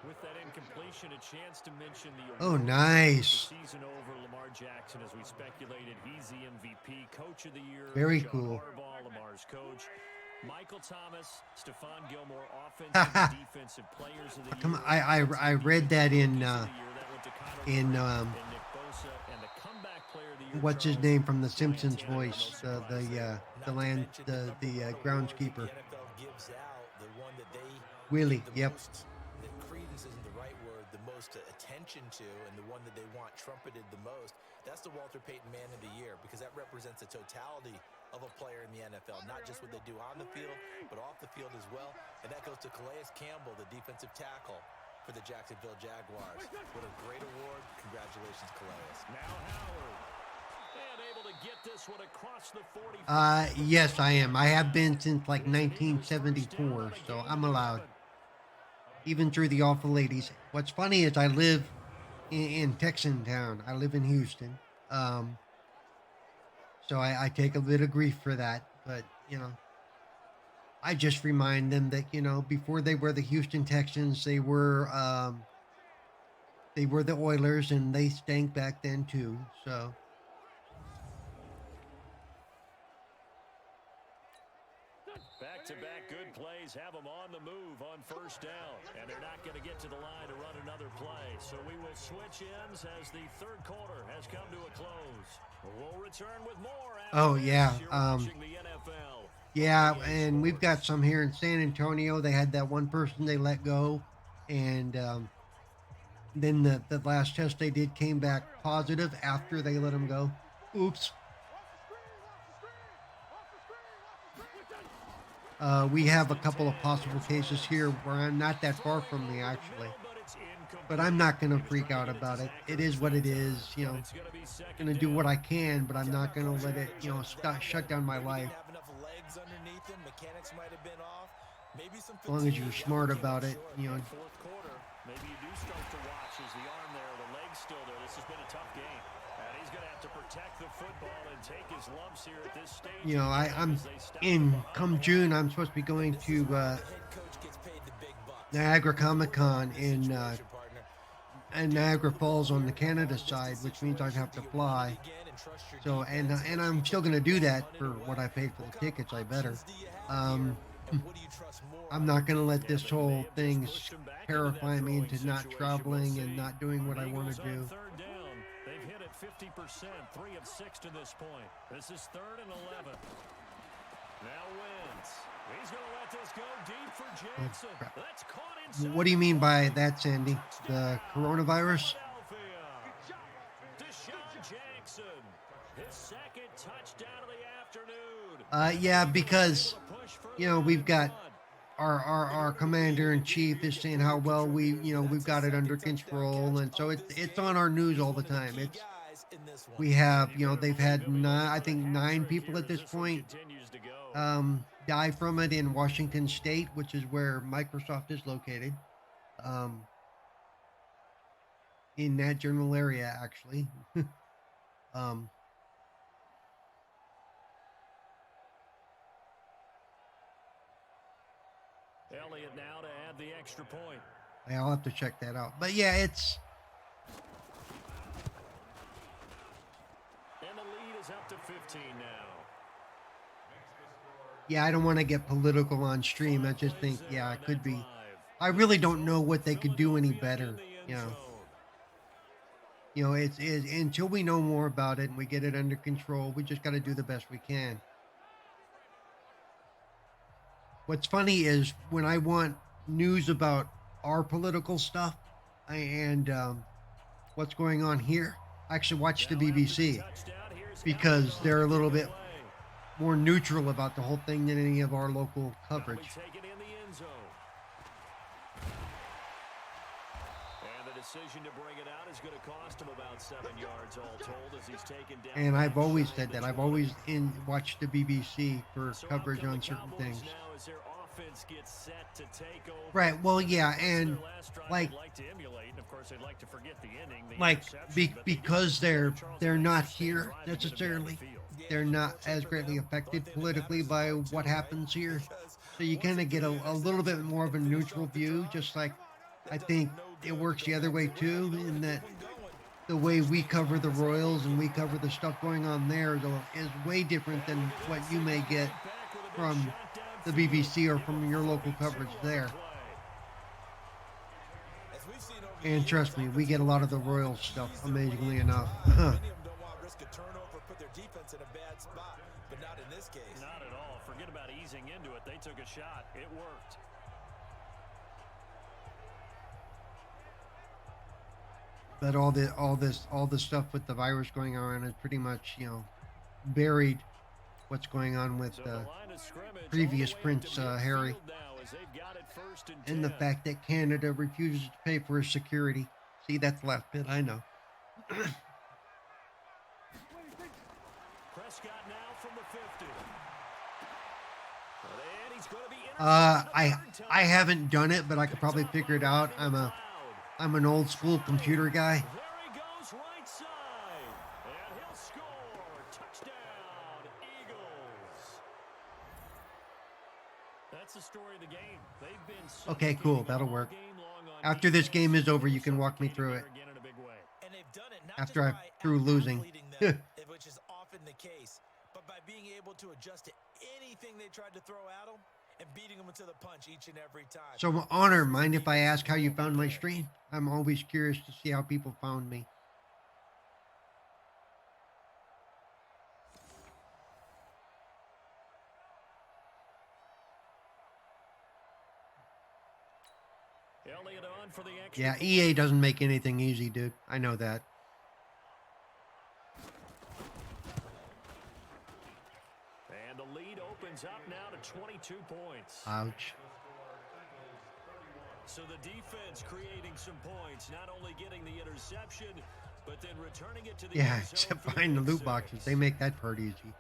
With that incompletion, a chance to mention the Oh, award. nice. The season over, Lamar Jackson, as we speculated, he's the MVP, Coach of the Year. Very John cool. Harbaugh, Lamar's coach. Michael Thomas, Stephon Gilmore, offensive and defensive players of the Come year. on, I read that in Rookies of the year, that went to Connor in, Murray and Nick Bosa, and the comeback player of the year, what's his Charles name from the Lance Simpsons Tanner, voice, no surprise there. the groundskeeper. The NFL gives out the one that they Willie, give the yep. most, that credence isn't the right word, the most attention to, and the one that they want trumpeted the most. That's the Walter Payton Man of the Year, because that represents the totality of a player in the NFL, not just what they do on the field, but off the field as well. And that goes to Calais Campbell, the defensive tackle for the Jacksonville Jaguars. What a great award. Congratulations, Calais. Now Howard. And able to get this one across the 40. Yes, I am. I have been since like 1974, so I'm allowed. Even through the awful ladies. What's funny is I live in Texan Town. I live in Houston. Um, so I take a bit of grief for that. But, I just remind them that, before they were the Houston Texans, they were the Oilers, and they stank back then too. So Back-to-back good plays have them on the move on first down, and they're not going to get to the line to run another play. So we will switch ends as the third quarter has come to a close. We'll return with more after this. You're watching the NFL. Yeah, and we've got some here in San Antonio. They had that one person they let go, and then the last test they did came back positive after they let him go. Oops. We have a couple of possible cases here where I'm not that far from me, actually. But I'm not going to freak out about it. It is what it is, going to do what I can, but I'm not going to let it, shut down my life. As long as you're smart about it, Maybe you do start to watch as the arm there, the leg's still there. This has been a tough game. And he's going to have to protect the football and take his lumps here at this stage. I'm come June, I'm supposed to be going to Niagara Comic-Con in Niagara Falls on the Canada side, which means I'd have to fly. So, and I'm still going to do that for what I paid for the tickets, I better. I'm not going to let this whole thing terrify me into not traveling and not doing what I want to do. They've hit it 50%, 3 of 6 to this point. This is 3rd and 11. Now Wentz. He's going to let this go deep for Jackson. That's caught inside. What do you mean by that, Sandy? The coronavirus? Deshaun Jackson, his second touchdown of the afternoon. Yeah, because we've got our commander-in-chief is saying how well we've got it under control, and so it's on our news all the time. We have they've had 9 people at this point die from it in Washington State, which is where Microsoft is located, in that general area actually. Elliott now to add the extra point. I'll have to check that out. But yeah, And the lead is up to 15 now. Yeah, I don't want to get political on stream. I just think, it could be. I really don't know what they could do any better. It's until we know more about it and we get it under control, we just got to do the best we can. What's funny is when I want news about our political stuff and what's going on here, I actually watch the BBC because they're a little bit more neutral about the whole thing than any of our local coverage. Decision to bring it out is going to cost him about 7 yards all told as he's taken down. And I've always said that. I've always watched the BBC for coverage on certain things. Now as their offense gets set to take over. Right. Well, yeah, and like to emulate, and of course they'd like to forget the ending. Because they're not here necessarily. They're not as greatly affected politically by what happens here. So you kind of get a little bit more of a neutral view, just like I think it works the other way too, in that the way we cover the Royals and we cover the stuff going on there is way different than what you may get from the BBC or from your local coverage there. And trust me, we get a lot of the Royals stuff, amazingly enough. Not at all. Forget about easing into it. They took a shot. It worked. But all the stuff with the virus going on is pretty much, buried what's going on with previous Prince Harry. And the fact that Canada refuses to pay for his security. See, that's the last bit I know. I haven't done it, but I could probably figure it out. I'm an old school computer guy. There he goes right side. And he'll score. Touchdown, Eagles. That's the story of the game. They've been Okay, cool. That'll work. After this game is over, you can walk me through it. And they've done it not After just I'm by through losing. out-athleting them, which is often the case, but by being able to adjust to anything they tried to throw at them and beating them to the punch each and every time. So, Honor, mind if I ask how you found my stream? I'm always curious to see how people found me. Elliott on for the extra Yeah, point. EA doesn't make anything easy, dude. I know that. And the lead opens up now to 22 points. Ouch. So the defense creating some points, not only getting the interception, but then returning it to the Yeah, end zone except for behind the pick loot boxes. six. They make that part easy.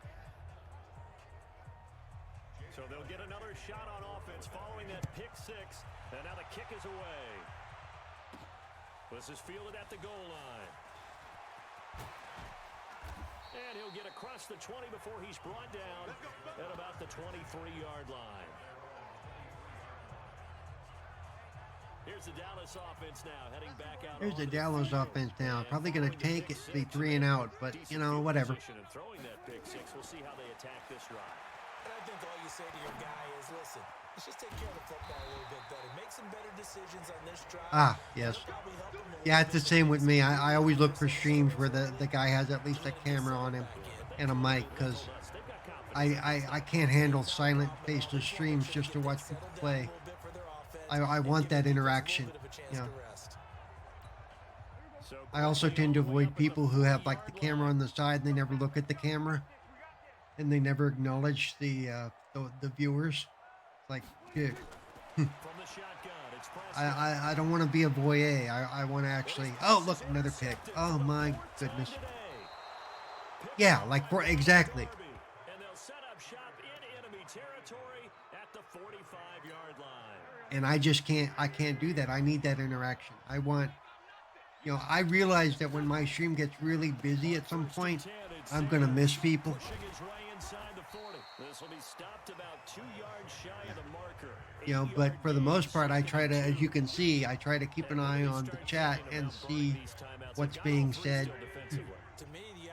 So they'll get another shot on offense following that pick six. And now the kick is away. This is fielded at the goal line. And he'll get across the 20 before he's brought down at about the 23-yard line. Here's the Dallas offense now, heading back out. Here's the onto Dallas field. offense now. And Probably going to following the take it, pick be six, 3 and out, but, you decent know, field whatever. position and throwing that pick six. We'll see how they attack this drive. And I think all you say to your guy is, listen, let's just take care of the football a little bit better. Make some better decisions on this drive. Ah, yes. That'll probably help him a Yeah, little it's the bit same with me. when I always look for streams where the guy has at least a camera on him and a mic, because I can't handle silent faceless streams just to watch people play. I want that interaction. Yeah. I also tend to avoid people who have like the camera on the side and they never look at the camera and they never acknowledge the viewers. Like, dude, From the shotgun, it's Prescott. I don't want to be a voyeur. I want to actually. Oh, look, another pick. Oh my goodness. Yeah, like for exactly. And they'll set up shop in enemy territory at the 45-yard line. And I just can't. I can't do that. I need that interaction. I want. You know, I realize that when my stream gets really busy at some point, I'm gonna miss people. Pushing his way inside the 40. This will be stopped about 2 yards shy of the marker. You know, but for the most part, I try to, as you can see, I try to keep an eye on the chat and see what's being said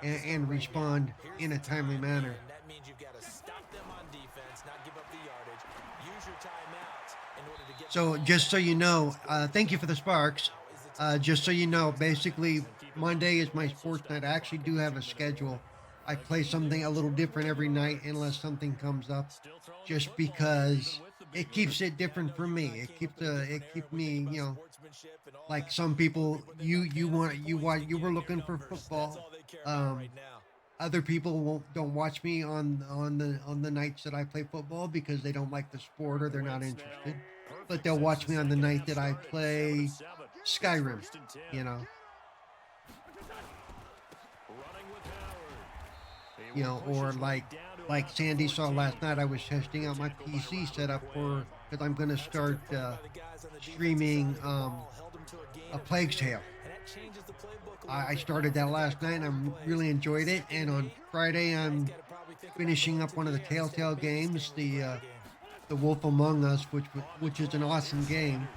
and respond in a timely manner. That means you've got to stop them on defense, not give up the yardage. Use your timeouts in order to get. So just so you know, thank you for the sparks. Just so you know, basically Monday is my sports night. I actually do have a schedule. I play something a little different every night unless something comes up, just because it keeps it different for me. It keeps me, you know, like some people, you were looking for football. Other people don't watch me on the nights that I play football because they don't like the sport or they're not interested. But they'll watch me on the night that I play Skyrim, you know. You know, or like Sandy saw last night, I was testing out my PC setup because I'm going to start streaming A Plague's Tale. I started that last night and I really enjoyed it. And on Friday, I'm finishing up one of the Telltale games, the Wolf Among Us, which is an awesome game.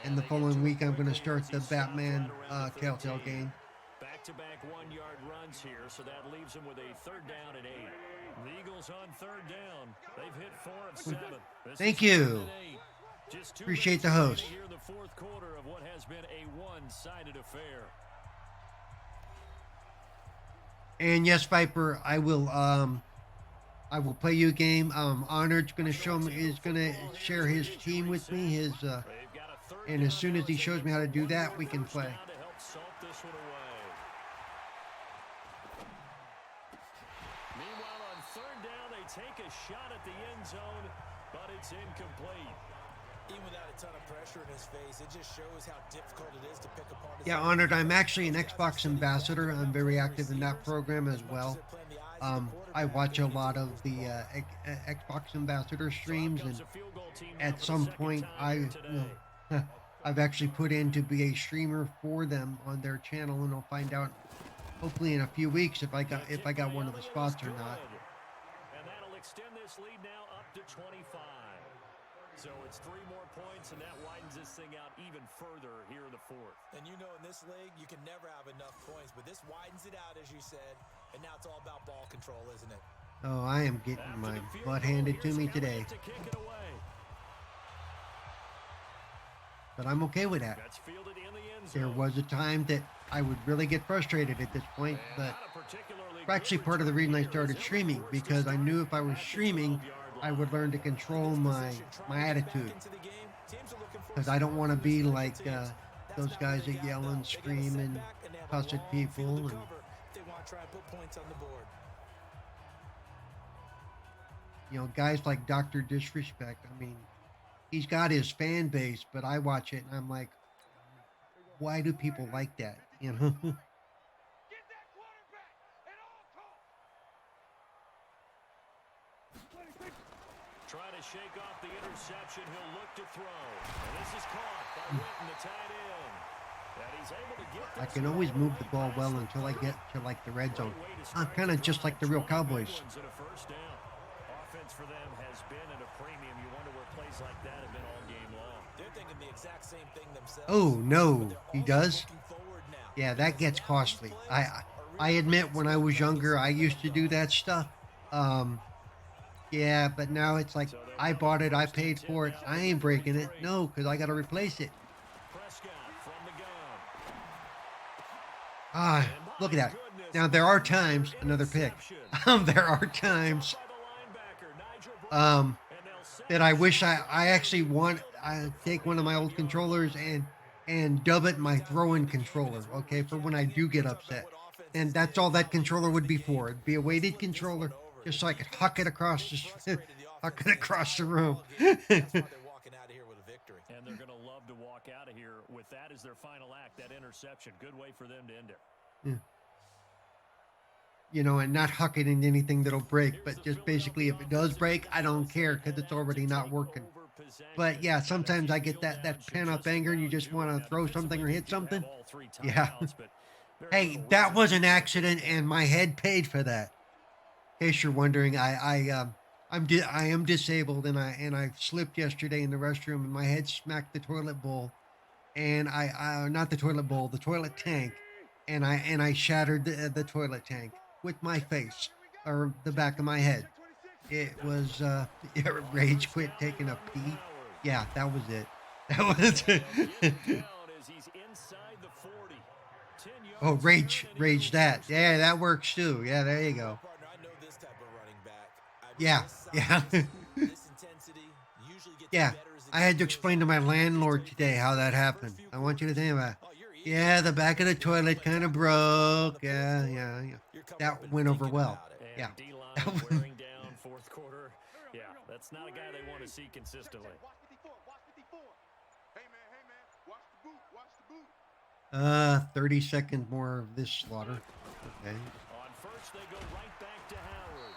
And the following week, I'm going to start the Batman Telltale game. Back-to-back 1-yard runs here, so that leaves them with a 3rd down and 8. The Eagles on 3rd down. They've hit 4 of 7. Thank you. Appreciate the host. Here in the 4th quarter of what has been a one-sided affair. And yes, Viper, I will play you a game. Honored's going to is going to share his team with me. And as soon as he shows me how to do that, we can play. Meanwhile, on 3rd down, they take a shot at the end zone, but it's incomplete. Even without a ton of pressure in his face, it just shows how difficult it is to pick apart. Yeah, Honored, I'm actually an Xbox ambassador. I'm very active in that program as well. I watch a lot of the Xbox Ambassador streams, and at some point, I've actually put in to be a streamer for them on their channel, and I'll find out hopefully in a few weeks if I got one of the spots or not. And that'll extend this lead now up to 25. So it's 3 more points, and that widens this thing out even further here in the fourth. And you know, in this league, you can never have enough points, but this widens it out, as you said, and now it's all about ball control, isn't it? Oh, I am getting my butt handed to me today. But I'm okay with that. There was a time that I would really get frustrated at this point, but actually part of the reason I started streaming, because I knew if I was streaming, I would learn to control my attitude. Because I don't want to be like those guys that yell and scream and cuss at people. And you know, guys like Dr. Disrespect, I mean, he's got his fan base, but I watch it and I'm like, why do people like that? You know? Trying to shake off the interception. He'll look to throw. And this is caught by Witten, the tight end. And he's able to get I can always move the ball well until I get to like the red zone. I'm kind of just like the real Cowboys. Offense for them has been at a premium. You wonder where plays like that have been all game long. They're thinking the exact same thing themselves. Oh no, he does? Yeah, that gets costly. I admit when I was younger, I used to do that stuff. Yeah, but now it's like, I bought it, I paid for it, I ain't breaking it. No, because I got to replace it. Ah, look at that. Now, there are times, another pick, there are times that I wish I actually I take one of my old controllers and dub it my throw-in controller, okay, for when I do get upset. And that's all that controller would be for. It'd be a weighted controller, just so I could huck it across the room. And they're going to love to walk out of here with that as their final act, that interception. Good way for them to end it. Yeah. You know, and not huck it into anything that'll break, but just basically if it does break, I don't care because it's already not working. But yeah, sometimes I get that pent-up anger and you just want to throw something or hit something. Yeah. Hey, that was an accident and my head paid for that. In case you're wondering, I am disabled and I slipped yesterday in the restroom and my head smacked the toilet bowl, and not the toilet bowl, the toilet tank, and I shattered the toilet tank with my face or the back of my head. It was rage quit taking a pee. Yeah, that was it. That was it. Oh, rage that. Yeah, that works too. Yeah, there you go. Yeah. Yeah, I had to explain to my landlord today how that happened. I want you to think about it. Yeah, the back of the toilet kind of broke. Yeah. That went over well. Yeah. Wearing down fourth quarter. Yeah, that's not a guy they want to see consistently. 30 seconds more of this slaughter. Okay. On first, they go right back to Howard.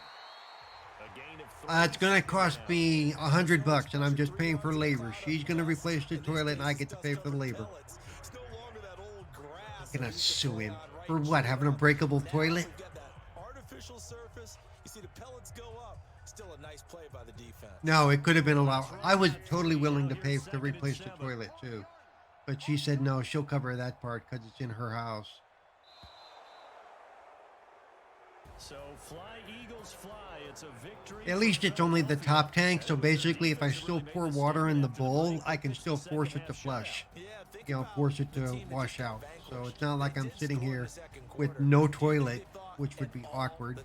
A gain of it's gonna cost me $100, and I'm just paying for labor. She's gonna replace the toilet, and I get to pay for the labor. I'm gonna sue him for what? Having a breakable toilet? Artificial surface. You see the pellets go up. Still a nice play by the defense. No, it could have been a lot. I was totally willing to pay to replace the toilet too, but she said no. She'll cover that part because it's in her house. So fly, Eagles fly. It's a victory. At least it's only the top tank, so basically if I still pour water in the bowl, I can still force it to flush. You know, force it to wash out. So it's not like I'm sitting here with no toilet, which would be awkward.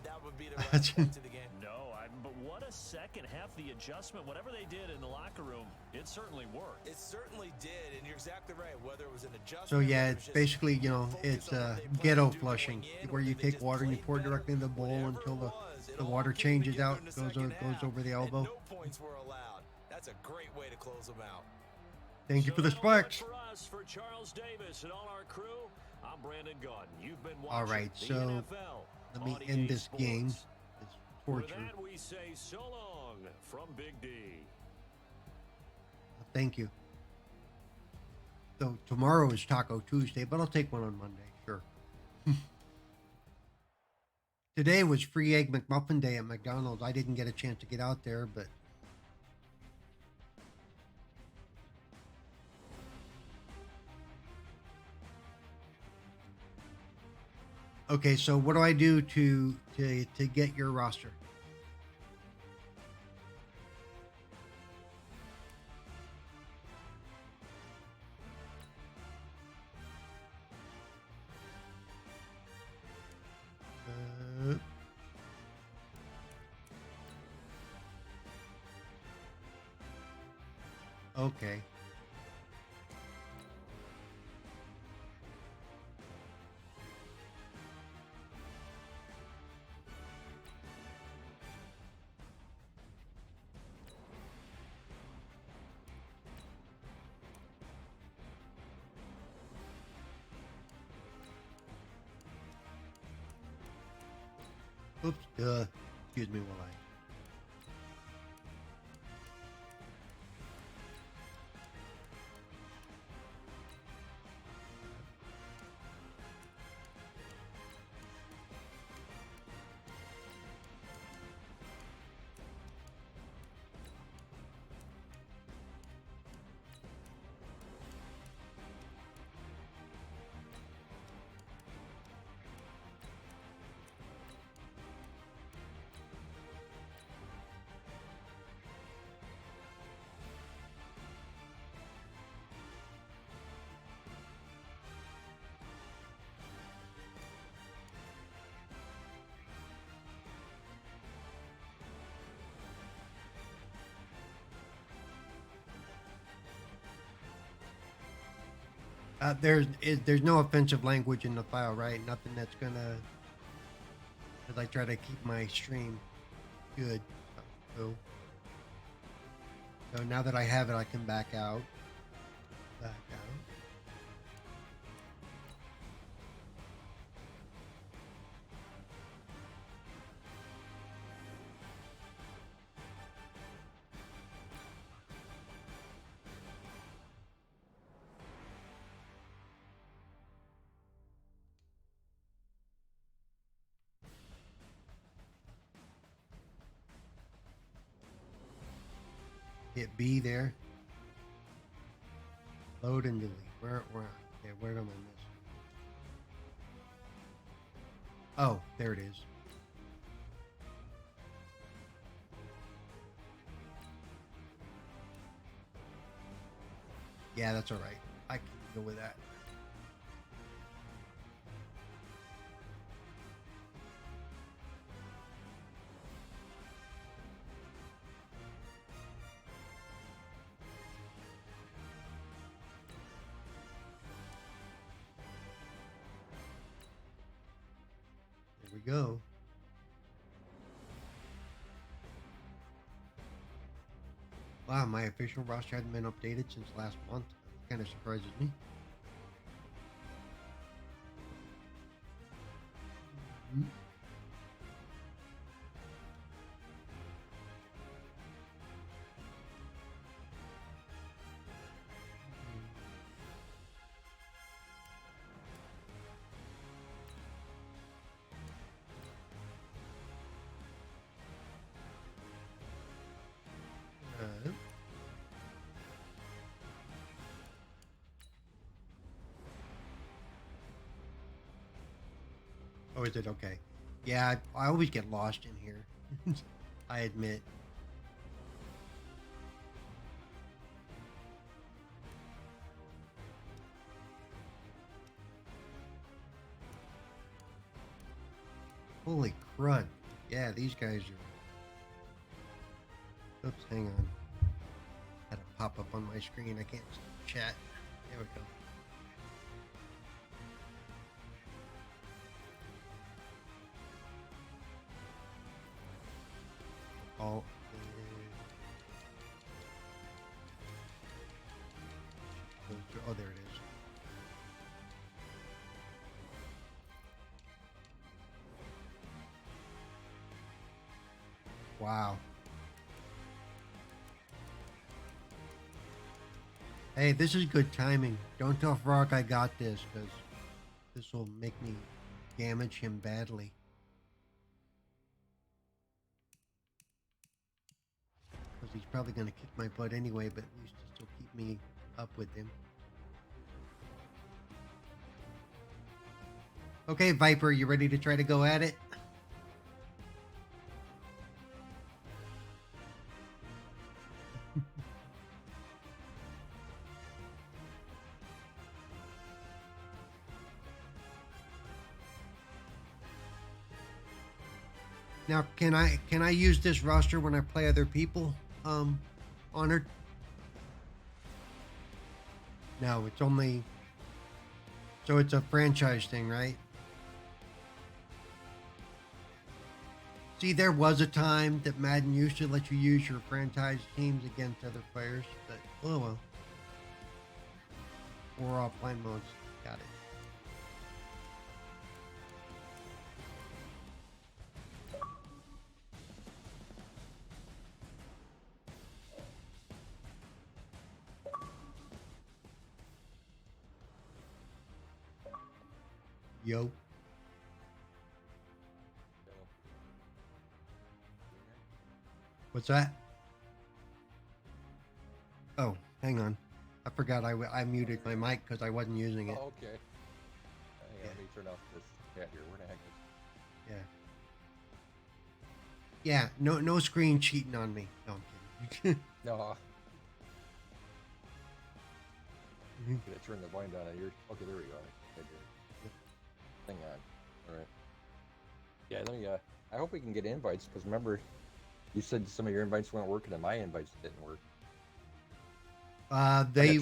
But what a second half, the adjustment, whatever they did in the locker room, it certainly worked. It certainly did, and you're exactly right. Whether it was an adjustment. So yeah, it's basically, you know, it's ghetto flushing, where you take water and you pour it directly in the bowl until the water changes out, goes over the elbow. No points were allowed. That's a great way to close them out. Thank you for the sparks. For us, for Charles Davis and all our crew, I'm Brandon Gaudin. You've been watching all right, so NFL let me end this game. With torture. that, we say so long from Big D. Thank you. So tomorrow is Taco Tuesday, but I'll take one on Monday. Sure. Today was free egg McMuffin day at McDonald's. I didn't get a chance to get out there, but okay. So what do I do to get your roster? Okay. Oops. Excuse me while I. There's no offensive language in the file, right? Nothing that's gonna, as I try to keep my stream good. So now that I have it, I can back out. Back out. Hit B there. Load and delete. Where okay, where am I missing? Oh, there it is. Yeah, that's all right. I can go with that. There we go. Wow, my official roster hadn't been updated since last month. Kind of surprises me. Mhm. Oh, is it okay? Yeah, I always get lost in here. I admit. Holy crud. Yeah, these guys are... Oops, hang on. Had to pop up on my screen. I can't chat. There we go. All... Oh, there it is. Wow. Hey, this is good timing. Don't tell Frog I got this, because this will make me damage him badly. Because he's probably going to kick my butt anyway, but at least he'll still keep me up with him. Okay, Viper, you ready to try to go at it? Now, can I use this roster when I play other people? Honored? No, it's only... So it's a franchise thing, right? See, there was a time that Madden used to let you use your franchise teams against other players, but oh well. Or offline modes. Got it. Yo. What's that? Oh, hang on. I forgot I muted my mic because I wasn't using it. Oh, okay. Hang on, let me turn off this chat here. Where the heck is Yeah. Yeah, no screen cheating on me. No, I'm kidding. No. Gonna turn the volume down on yours. Okay, there we go. Okay, hang on. All right. Yeah, let me. I hope we can get invites because remember, you said some of your invites weren't working and my invites didn't work. They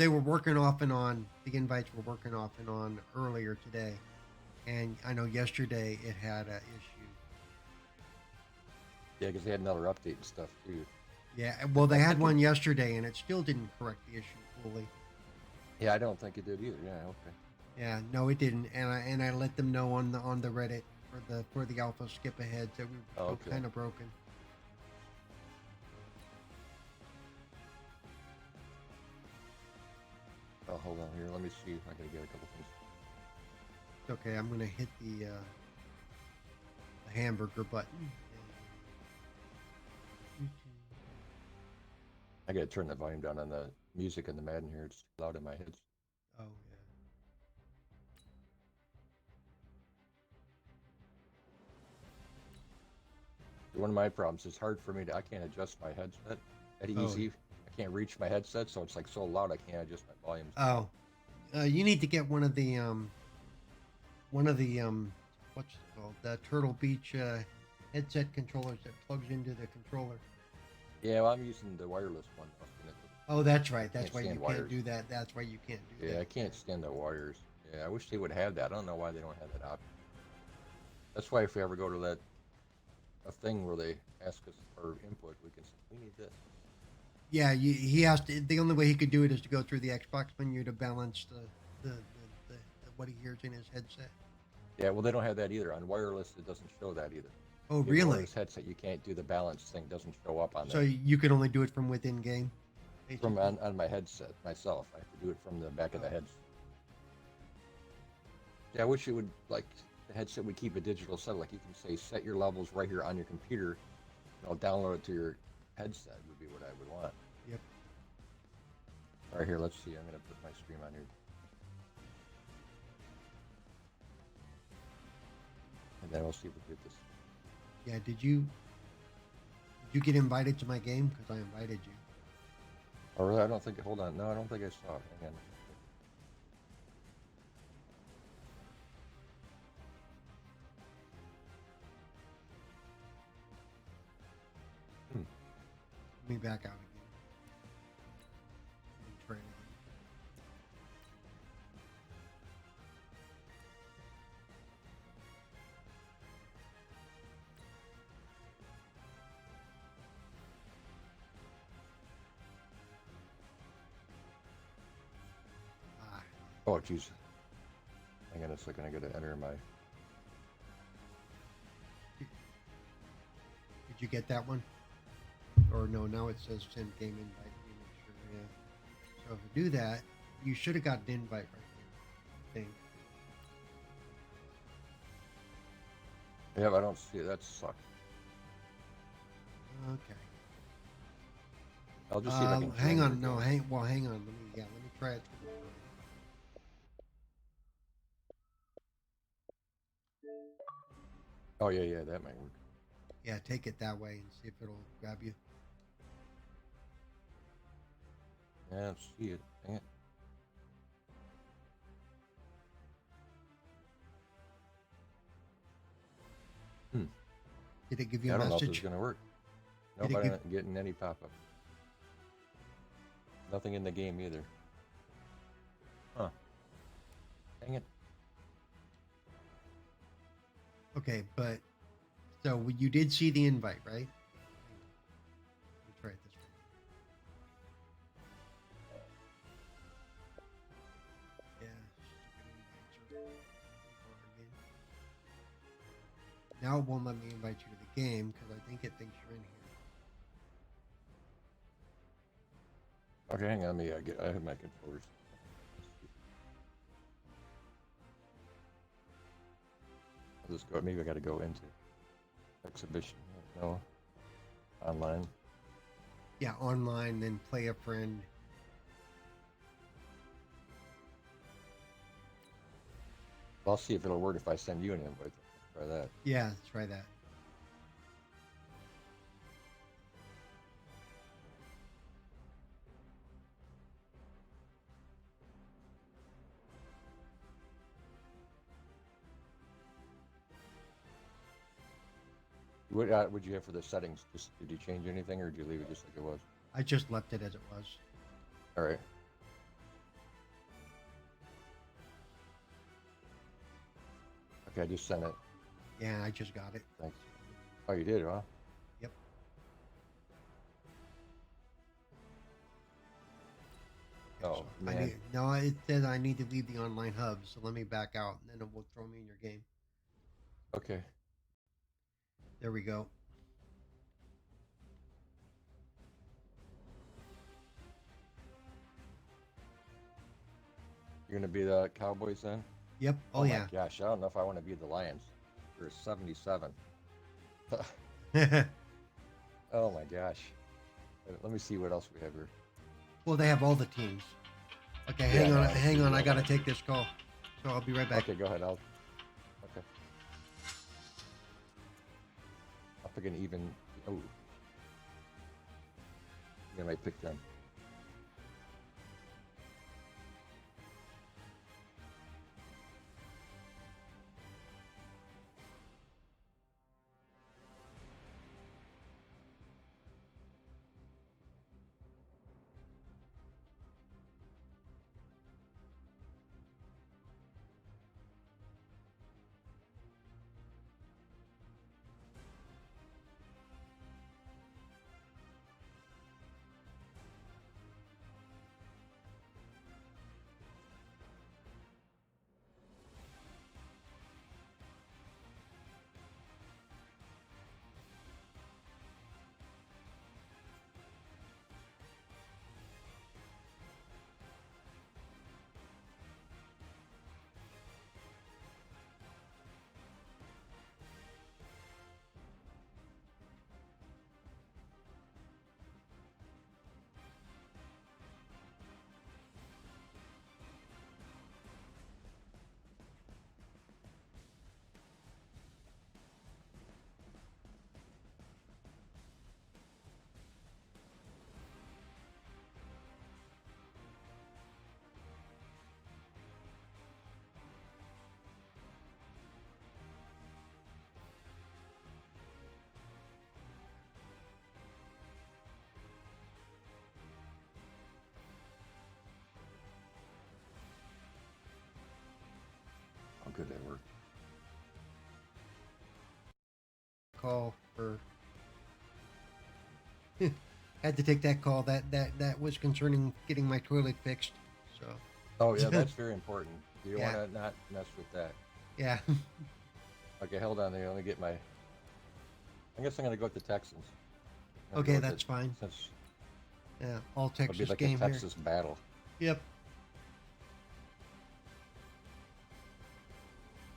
were working off and on. The invites were working off and on earlier today, and I know yesterday it had an issue. Yeah, because they had another update and stuff too. Yeah, well, they had one yesterday, and it still didn't correct the issue fully. Yeah, I don't think it did either. Yeah, okay. Yeah, no, it didn't, and I let them know on the Reddit for the alpha skip ahead that we were kind of broken. Oh, hold on here. Let me see. I gotta get a couple things. Okay, I'm gonna hit the hamburger button. I gotta turn the volume down on the music in the Madden here. It's loud in my head. Oh yeah. One of my problems is hard for me to. I can't adjust my headset that easy. I can't reach my headset, so it's like so loud I can't adjust my volume. Oh, you need to get one of the what's it called? The Turtle Beach headset controllers that plugs into the controller. Yeah, well, I'm using the wireless one. Oh, that's right. That's why you wires. can't do that. That's why you can't do that. Yeah, I can't stand the wires. Yeah, I wish they would have that. I don't know why they don't have that option. That's why if we ever go to a thing where they ask us for input, we can say, we need this. Yeah, he has to. The only way he could do it is to go through the Xbox menu to balance the what he hears in his headset. Yeah, well, they don't have that either. On wireless, it doesn't show that either. Oh, really? Wireless headset, you can't do the balance thing. Doesn't show up on So there. you can only do it from within game? From on my headset myself. I have to do it from the back of the headset. Yeah, I wish it would, like, the headset would keep a digital set. Like, you can say, set your levels right here on your computer. And I'll download it to your headset would be what I would want. Yep. All right, here, let's see. I'm going to put my stream on here. And then we'll see if we get this. Yeah, did you get invited to my game? Because I invited you. Oh, really? I don't think, hold on. No, I don't think I saw it. Hang on. Let me back out again. Try it again. Oh, jeez. Hang on a second. I got to enter my... Did you get that one? Or no, now it says send game invite. Let me make sure, yeah. So if you do that, you should have got an invite right there, I think. Yeah, but I don't see it. That sucks. Okay. I'll just see if I can. Hang join on, your no, game. hang on. Let me try it. Oh yeah, that might work. Yeah, take it that way and see if it'll grab you. Yeah, I don't see it. Dang it. Did it give you Yeah, a I don't know if it's message? gonna work. Did Nope, it I'm give- not getting any pop-up. Nothing in the game either. Huh. Dang it. Okay, but so you did see the invite, right? Let me try it this way. Yeah. Now it won't let me invite you to the game because I think it thinks you're in here. Okay, hang on. I have my controllers. I'll just go. Maybe I got to go into exhibition. No. Online. Yeah, online, then play a friend. I'll see if it'll work if I send you an invite. Try that. Yeah, let's try that. What would you have for the settings? Did you change anything, or did you leave it just like it was? I just left it as it was. All right. Okay, I just sent it. Yeah, I just got it. Thanks. Oh, you did, huh? Yep. Oh, So man. no, it says I need to leave the online hub, so let me back out, and then it will throw me in your game. Okay. There we go. You're gonna be the Cowboys then? Yep. Oh, my yeah. gosh, I don't know if I want to be the Lions. For 77. Oh my gosh. Let me see what else we have here. Well, they have all the teams. Okay, Yeah, hang on, no, hang on. I yeah. gotta take this call, so I'll be right back. Okay, go ahead. Okay. I'll pick an even. Oh. I might pick them. How good that worked. Call for. Had to take that call. That was concerning getting my toilet fixed. So. Oh yeah, that's very important. You Yeah. want to not mess with that. Yeah. Okay, hold on there. Let me get my I guess I'm gonna go with the Texans. I'm gonna Okay, go with that's fine. Since Yeah, all it'll be Texas like game a Texas battle. here. Yep.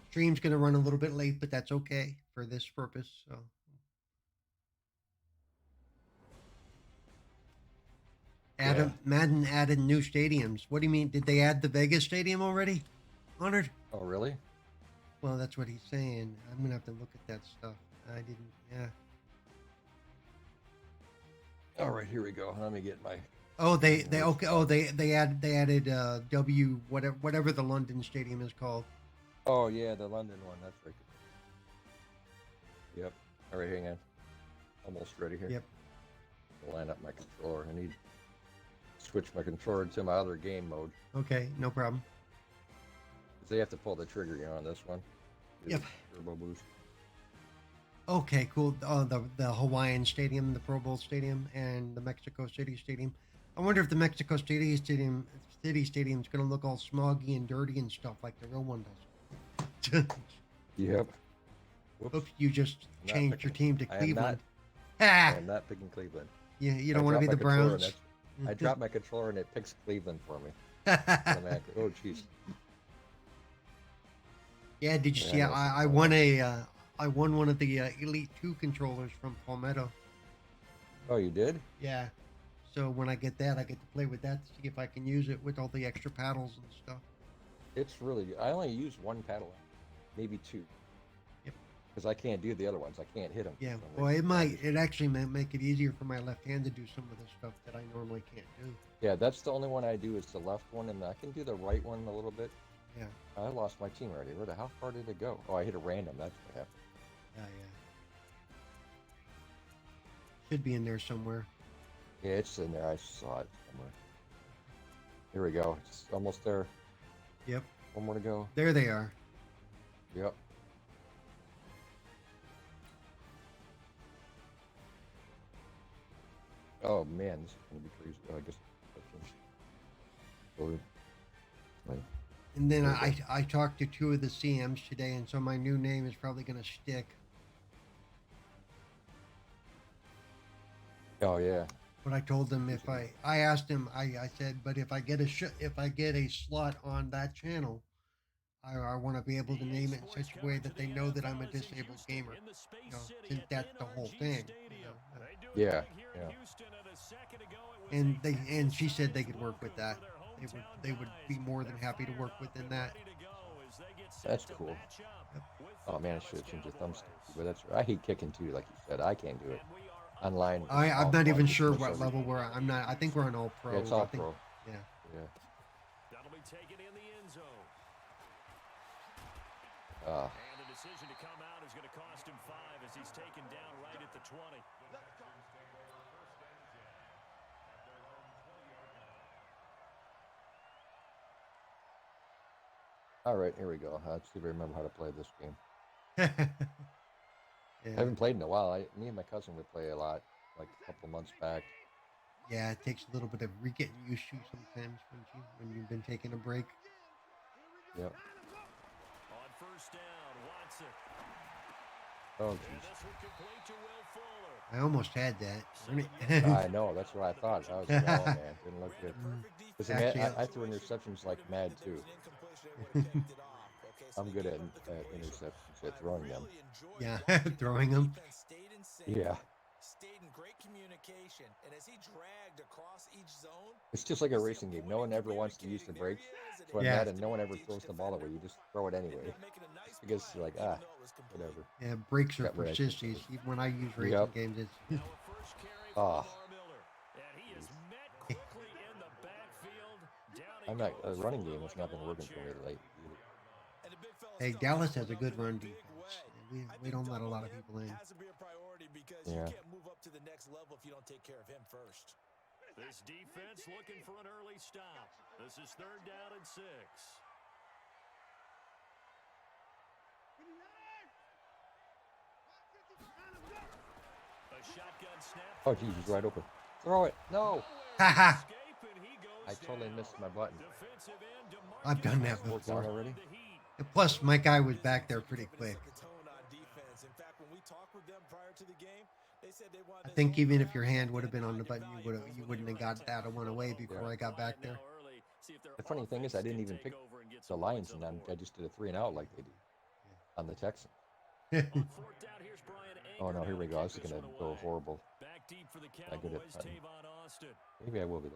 Stream's gonna run a little bit late, but that's okay for this purpose. So. Madden added new stadiums. What do you mean? Did they add the Vegas stadium already? Honored? Oh, really? Well, that's what he's saying. I'm gonna have to look at that stuff. I didn't. Yeah. All right, here we go. Let me get my. Oh, they okay. Oh, they added whatever the London stadium is called. Oh yeah, the London one. That's right. Yep. All right, hang on. Almost ready here. Yep. I'll line up my controller. I need to switch my controller to my other game mode. Okay, no problem. They have to pull the trigger, on this one. Yep. Turbo boost. Okay, cool. Oh, the Hawaiian Stadium, the Pro Bowl Stadium, and the Mexico City Stadium. I wonder if the Mexico City Stadium is going to look all smoggy and dirty and stuff like the real one does. Yep. Whoops. Oops, you just changed your team to Cleveland. I am not picking Cleveland. Yeah, you don't want to be the Browns. I dropped my controller and it picks Cleveland for me. Oh, jeez. Yeah, did you see? I won one of the Elite 2 controllers from Palmetto. Oh, you did? Yeah. So when I get that, I get to play with that to see if I can use it with all the extra paddles and stuff. It's really good. I only use one paddle, maybe two. Yep. Because I can't do the other ones. I can't hit them. Yeah. Well, it actually might make it easier for my left hand to do some of the stuff that I normally can't do. Yeah, that's the only one I do is the left one, and I can do the right one a little bit. Yeah. I lost my team already. How far did it go? Oh, I hit a random. That's what happened. Yeah. Should be in there somewhere. Yeah, it's in there. I saw it somewhere. Here we go. It's almost there. Yep. One more to go. There they are. Yep. Oh man, this is gonna be crazy. Oh, I guess. Right. And then I talked to two of the CMs today, and so my new name is probably going to stick. Oh yeah. But I told them I asked him, I said, but if I get a slot on that channel, I want to be able to name it in such a way that they know that I'm a disabled gamer. Since that's the whole thing. Yeah. And she said they could work with that. They would be more than happy to work within that. That's cool. Yep. Oh man, I should have changed the thumbstick. But I hate kicking too, like you said. I can't do it. Online. I'm not even sure what level we're at. I'm not. I think we're on all pro. Yeah, it's all pro. Yeah. That'll be taken in the end zone. And the decision to come out is going to cost him 5 as he's taken down right at the 20. All right, here we go. Let's see if I remember how to play this game. Yeah. I haven't played in a while. Me and my cousin would play a lot, like a couple months back. Yeah, it takes a little bit of getting used to sometimes when you've been taking a break. Yep. On first down, Watson. Oh, And jeez. this one complete to Will Fuller. I almost had that. I know. That's what I thought. I was like, oh man, didn't look good. Listen, Actually, I threw interceptions like mad too. I'm good at interceptions, at throwing them. Yeah, throwing them. Yeah. Stayed in great communication, and as he dragged across each zone, It's just like a racing game. No one ever wants to use the brakes. So in Yeah. Madden, no one ever throws the ball away. You just throw it anyway. Because you're like, whatever. Yeah, brakes are Got for right. sissies. When I use racing Yep. games, it's Now a first carry for Ah. Lamar Miller. And he is met quickly in the backfield. Down he I'm not. A goes running for game the has not been working for me launcher. lately. hey, Dallas has a good run defense. We don't let a lot of people in. has to be a priority because Yeah. you can't move up to the next level if you don't take care of him first. This defense looking for an early stop. This is 3rd down and 6. A shotgun snap. Oh, geez, he's right open. Throw it. No. Haha. Escape, and he goes I totally down. missed my button. Defensive end, DeMarcus I've done that Fourth before. down already? the heat. And plus, my guy was back there pretty quick. Set the tone on defense. In fact, when we talked with them prior to the game, I think even if your hand would have been on the button, you wouldn't have got that one away before I got back there. The funny thing is, I didn't even pick the Lions, and I just did a 3-and-out like they do on the Texans. Oh no, here we go. I was gonna go horrible. I good at punting. Maybe I will be.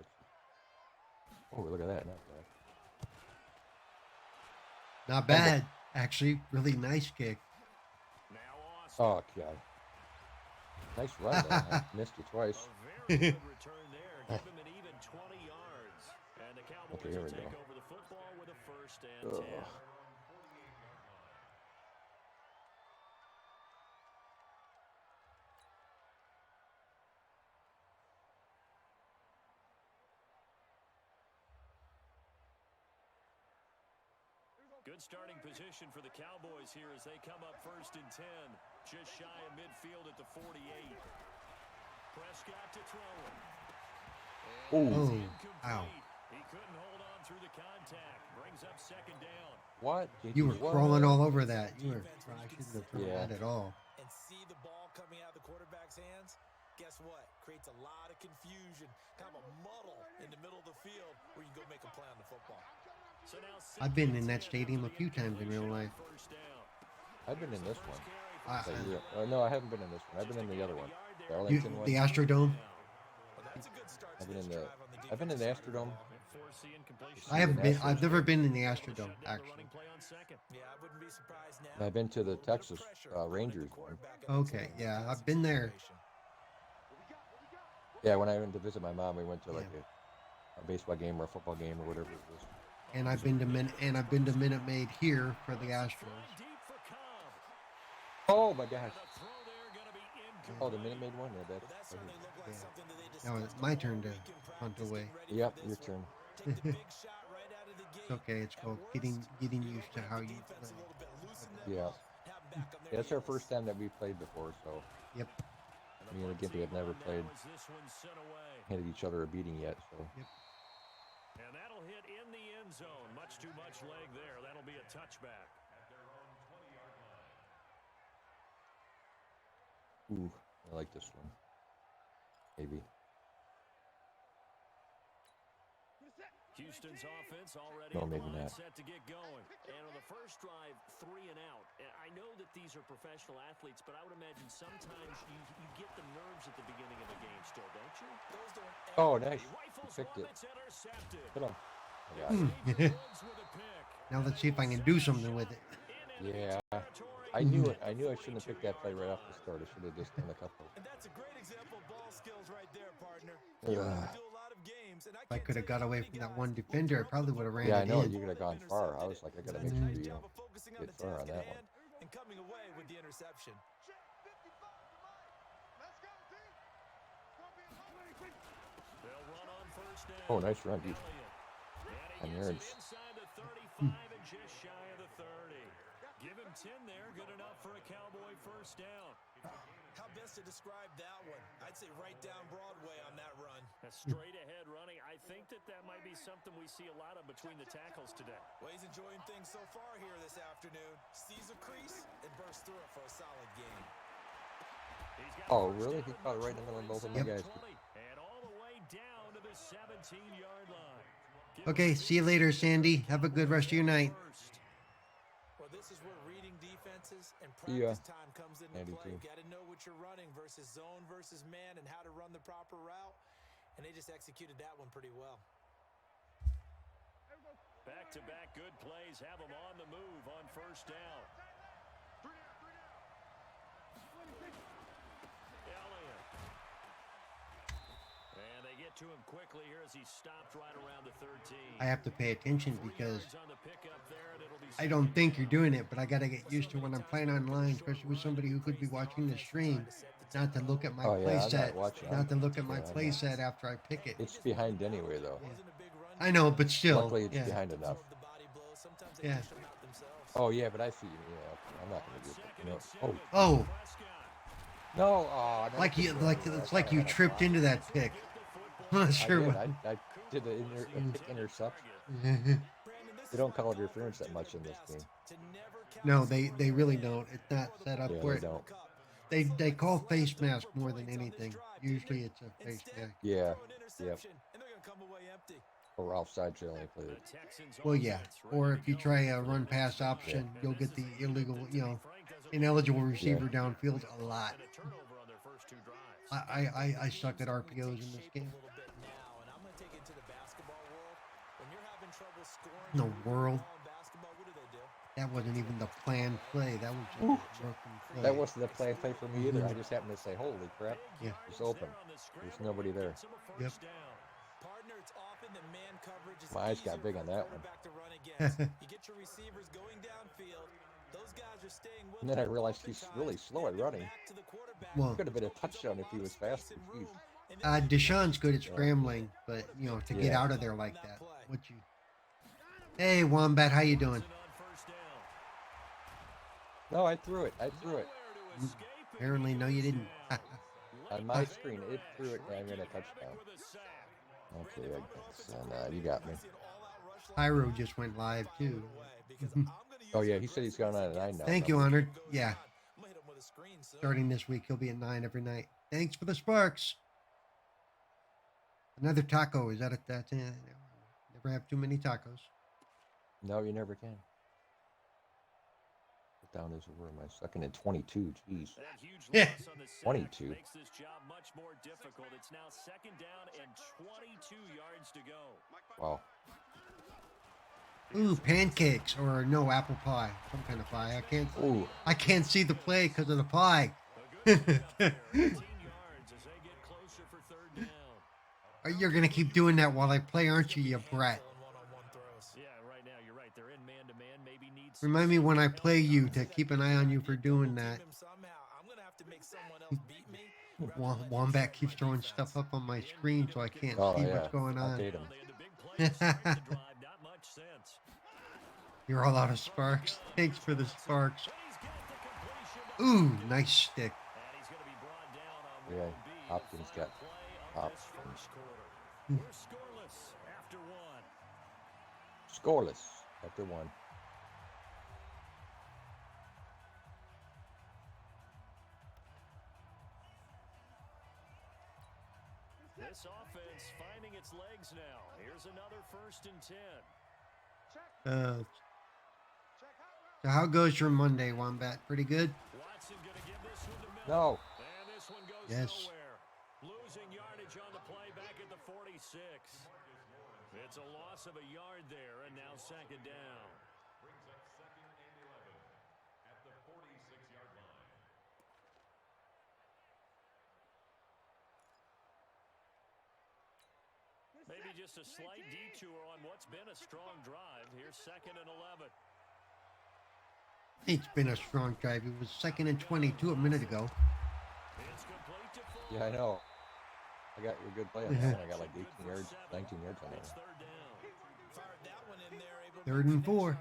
Oh, look at that! Not bad. Not bad, actually. Really nice kick. Oh god, nice run though. I missed you twice. Okay, here we go. Ugh. Good starting position for the Cowboys here as they come up 1st and 10. Just shy of midfield at the 48. Prescott to throw it. Oh, ow. He couldn't hold on through the contact. Brings up 2nd down. What? You were crawling all over that. I shouldn't have thrown that at all. And see the ball coming out of the quarterback's hands? Guess what? Creates a lot of confusion, kind of a muddle in the middle of the field where you can go make a play on the football. I've been in that stadium a few times in real life. I've been in this one. No, I haven't been in this one. I've been in the other one. The Arlington one. The Astrodome? I've been in the Astrodome. I've never been in the Astrodome, actually. I've been to the Texas Rangers one. Okay, yeah, I've been there. Yeah, when I went to visit my mom, we went to like a baseball game or a football game or whatever it was. And I've been to Minute Maid here for the Astros. Oh my gosh! Oh, the Minute Maid one. Yeah, Now it's my turn to punt away. Yep, your turn. It's okay. It's called getting used to how you play. Yeah. It's our first time that we've played before, so. Yep. Me and Gimpy have never played. Handed each other a beating yet, so. Yep. And that'll hit in the end zone. Much too much leg there. That'll be a touchback. Ooh, I like this one. Maybe. Houston's offense already set to get going. And on the first drive, 3-and-out. I know that these are professional athletes, but I would imagine sometimes you get the nerves at the beginning of a game still, don't you? Oh, nice. You picked it. Put on. Now let's see if I can do something with it. Yeah. I knew it. I knew I shouldn't have picked that play right off the start. I should have just done a couple. And that's a great example of ball skills right there, partner. If I could have got away from that one defender, I probably would have ran I it know. in. You could have gone far. I was like, I got to make sure you don't get far on that one. And coming away with the interception. Oh, nice run, dude. 10 yards. Give him 10 there, good enough for a Cowboy first down. How best to describe that one? I'd say right down Broadway on that run. A straight ahead running. I think that might be something we see a lot of between the tackles today. Well, he's enjoying things so far here this afternoon. Sees a crease and bursts through it for a solid game. Oh, really? He caught it right in the middle of both of you guys. And all the way down to the 17-yard line. Okay, see you later, Sandy. Have a good rest of your night. Well, this is where reading defenses and practice time comes into play. You got to know what you're running versus zone versus man and how to run the proper route. And they just executed that one pretty well. Back-to-back good plays have them on the move on first down. Elliott. And they get to him quickly here as he stopped right around the 13. I have to pay attention because I don't think you're doing it, but I got to get used to when I'm playing online, especially with somebody who could be watching the stream, not to look at my play set, not to look at my play set after I pick it. It's behind anyway, though. Yeah. I know, but still. Luckily, it's behind enough. Yeah. Oh, yeah, but I see you. Yeah, I'm not going to do it. You know. Oh. No. Oh, like it's like you tripped into that pick. I'm not sure what. I did the intercept. They don't call interference that much in this game. No, they really don't. It's not set up where they don't. They call face mask more than anything. Usually it's a face mask. Yeah. Yep. Or offside only played. Well, yeah. Or if you try a run pass option, you'll get the illegal, ineligible receiver downfield a lot. I suck at RPOs in this game. In the world. That wasn't even the planned play. That was just a broken play. That wasn't the play for me either. I just happened to say, "Holy crap!" Yeah. It's open. There's nobody there. Yep. My eyes got big on that one. And then I realized he's really slow at running. Well, Could have been a touchdown if he was faster. Jeez. Deshaun's good at scrambling, but to get out of there like that. Hey, Wombat, how you doing? No, I threw it. Apparently, no, you didn't. On my screen, it threw it, and I made a touchdown. Okay, I guess. And, you got me. Pyro just went live, too. Oh, yeah, he said he's going on at 9 now. Thank you, Honored. Yeah. Starting this week, he'll be at 9 every night. Thanks for the sparks. Another taco. Is that it? That's it. Never have too many tacos. No, you never can. Put down is over my second and 22. Jeez. Yeah. 22. Makes this job much more difficult. It's now second down and 22 yards to go. Wow. Ooh, pancakes or no apple pie, some kind of pie. I can't see the play because of the pie. You're gonna keep doing that while I play, aren't you, you brat? Yeah, right now you're right. They're in man-to-man. Maybe needs. Remind me when I play you to keep an eye on you for doing that. Wombat keeps throwing stuff up on my screen so I can't see what's going on. You're all out of sparks. Thanks for the sparks. Ooh, nice stick. Yeah, Hopkins got Hopkins. Scoreless after one. This offense finding its legs now. Here's another 1st and 10. So how goes your Monday, Wombat? Pretty good? Watson gonna give this one to Miller. No. And this one goes Yes. nowhere. Losing yardage on the play back at the 46. It's a loss of a yard there, and now second down. Brings up 2nd and 11 at the 46-yard line. Maybe just a slight detour on what's been a strong drive. Here's 2nd and 11. It's been a strong drive. It was 2nd and 22 a minute ago. It's complete to full. Yeah, I know. I got a good play on that one. I got like 18 yards, 19 yards on that It's one. 3rd down. 3rd and 4.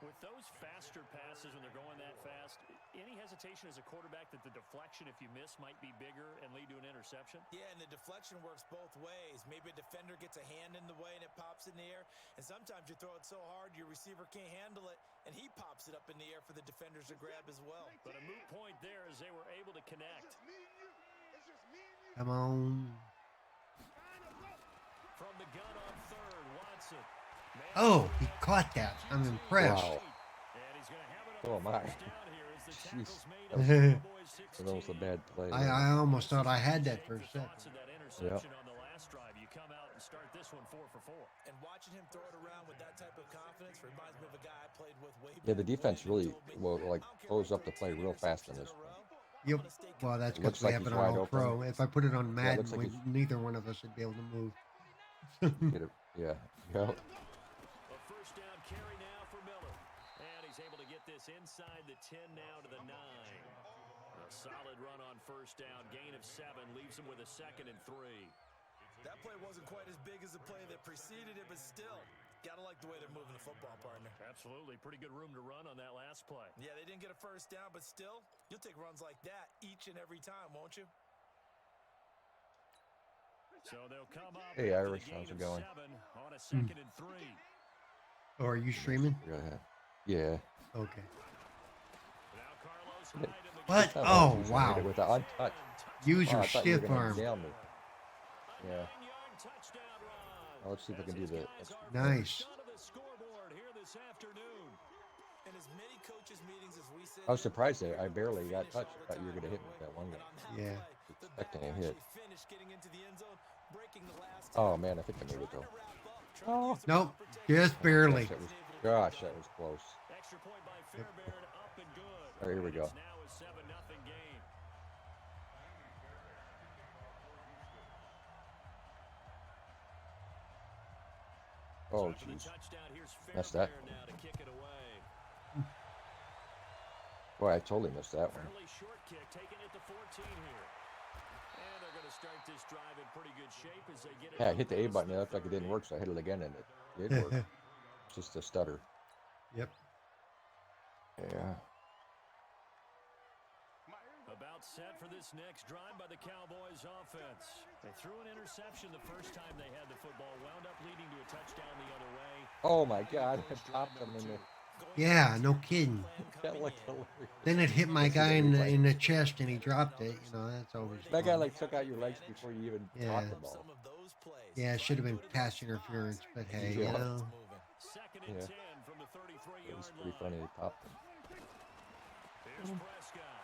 With those faster passes when they're going that fast, any hesitation as a quarterback that the deflection, if you miss, might be bigger and lead to an interception? Yeah, and the deflection works both ways. Maybe a defender gets a hand in the way and it pops in the air. And sometimes you throw it so hard your receiver can't handle it, and he pops it up in the air for the defenders to grab as well. But a moot point there as they were able to connect. Come on. From the gun on 3rd, Watson. Oh, he caught that. I'm impressed. Wow. And he's gonna have it Oh, on my. 1st down here as the Jeez. tackle's made That on was- Cowboys 16. That was a bad play. I almost thought I had that for a second. Thoughts of that interception on the last drive. You come out and start this one 4 for 4. And watching him throw it around with that type of confidence reminds me of a guy I played with way back. Yeah, the defense really close up the play real fast in this one. Yep. Well, that's because Looks we like have it he's on wide All open. Pro. If I put it on Madden, looks like he's- neither one of us would be able to move. Get it. Yeah. Yeah. A 1st down carry now for Miller. And he's able to get this inside the 10 now to the 9. A solid run on 1st down. Gain of 7 leaves him with a 2nd and 3. That play wasn't quite as big as the play that preceded it, but still, gotta like the way they're moving the football, partner. Absolutely. Pretty good room to run on that last play. Yeah, they didn't get a 1st down, but still, you'll take runs like that each and every time, won't you? So they'll come up Hey, after the Irish, gain how's it of going? 7 on a 2nd and 3. Oh, are you streaming? Go ahead. Yeah. Okay. Now Carlos Hyde in the What? Good time Oh, Hughes. I hit wow. it with the untouched. Use Oh, your I thought you were stiff gonna arm. nail me. A Yeah. 9-yard touchdown run. Well, let's see if I can do As his the. guys are Nice. first onto the scoreboard here this afternoon. In as many coaches meetings as we sit I was in, surprised that I hear barely got finish touched. all I the thought you were time. gonna hit me with that one guy. And on that Yeah. play, the back Expecting a hit. actually finished getting into the end zone, breaking the last Oh tackle, man, I think I made it trying though. to wrap up, trying to Oh. use the Nope. ball protection. Just barely. Gosh, that was close. Extra point by Fairbairn, up and good. All right, here we And go. it's now a 7-0 game. Oh So for the jeez. touchdown, here's Messed that. Fairbairn now to kick it away. Boy, I totally missed that one. Fairly short kick, taking it to 14 here. And they're going to start this drive in pretty good shape as they get it. Yeah, I hit the A button. It looked like it didn't work, so I hit it again, and it did work. It's just a stutter. Yep. Yeah. About set for this next drive by the Cowboys offense. They threw an interception the first time they had the football, wound up leading to a touchdown the other way. Oh my God! I popped him in the. Yeah, no kidding. That looked hilarious. Then it hit my guy in the chest and he dropped it. You know, that's always That guy fun. like took out your legs before you even caught the ball. Some of those plays. Yeah, it should have been pass interference, but hey, Yeah. you know. Second and Yeah. 10 from the 33-yard It was line. pretty funny. He popped him. Here's Prescott.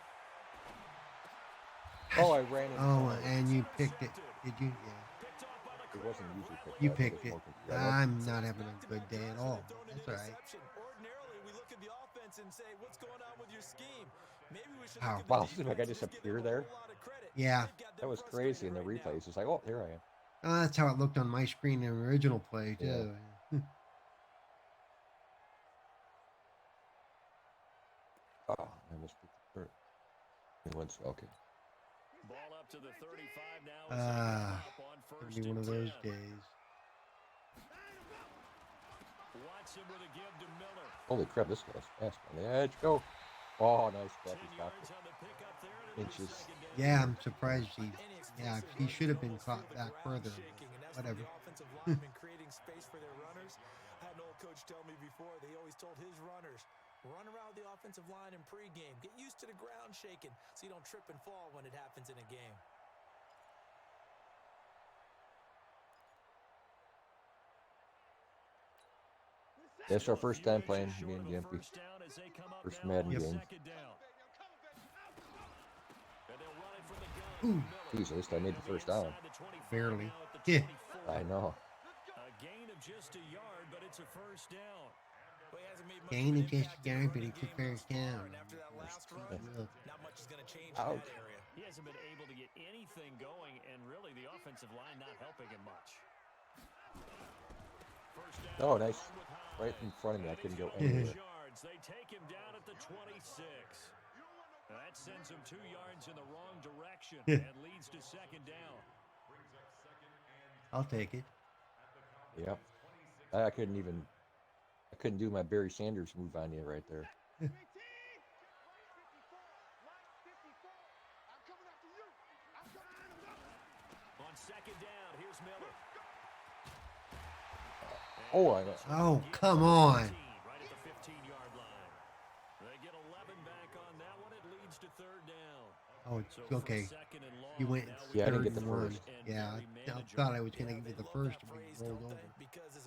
Oh, I ran into Oh, it. and you picked it. Did you? Yeah. Picked off by the It wasn't usually picked You up, picked was it. more confused. I I'm not having a good day at all. That's all right. Ordinarily, we look at the offense and say, "What's going on with your scheme?" Maybe we should Wow. look at Wow, the see my guy defense just and give appear them a there? whole lot of credit. Yeah. They've got them That was frustrated crazy in the right now. replays. It's like, oh, here I am. Oh, that's how it looked on my screen in the original play too. Oh, I missed the third. It went okay. ball up to the 35 now. As they Ah, come up on It'll first be one and of those 10. days. Watson with a give to Miller. Holy crap, this guy's fast on the edge. Go. Oh, nice catch. 10 He stopped yards it. on the pickup there. and it'll be Inches. second down. Yeah, I'm surprised he. Yeah, he should have been caught back further. Whatever. The offensive linemen creating space for their runners. I had an old coach tell me before, they always told his runners, run around the offensive line in pregame. Get used to the ground shaking so you don't trip and fall when it happens in a game. That's our first time playing Short me of and a Gimpy. first down as they come up First now Madden on game. second down. And they'll run it from the gun. Ooh. Miller. Jeez, at least I made the first down. Inside the 25 Barely. now at the Yeah. 24. I know. A gain of just a yard, but it's a first down. Well, he hasn't made much Gain of of an just impact a in yard, the but he running took game first thus far, down. and after that last run, not much is going to change Ouch. in that area. He hasn't been able to get anything going, and really the offensive line not helping him much. First down, Oh, nice. run with Hyde. Right in front of me. I couldn't go And he's got anywhere. 8 yards. They take him down at the 26. That sends him 2 yards in the wrong direction and leads to second down. I'll take it. Yep. I couldn't even. I couldn't do my Barry Sanders move on you right there. On second down, here's Miller. Oh, I know. Oh, come on. Right at the 15-yard line. They get 11 back on that one. It leads to third down. Oh, it's So for okay. second and long, You went now Yeah, I third didn't get and the one. first. Yeah, I thought I was going to give you the first and we rolled over.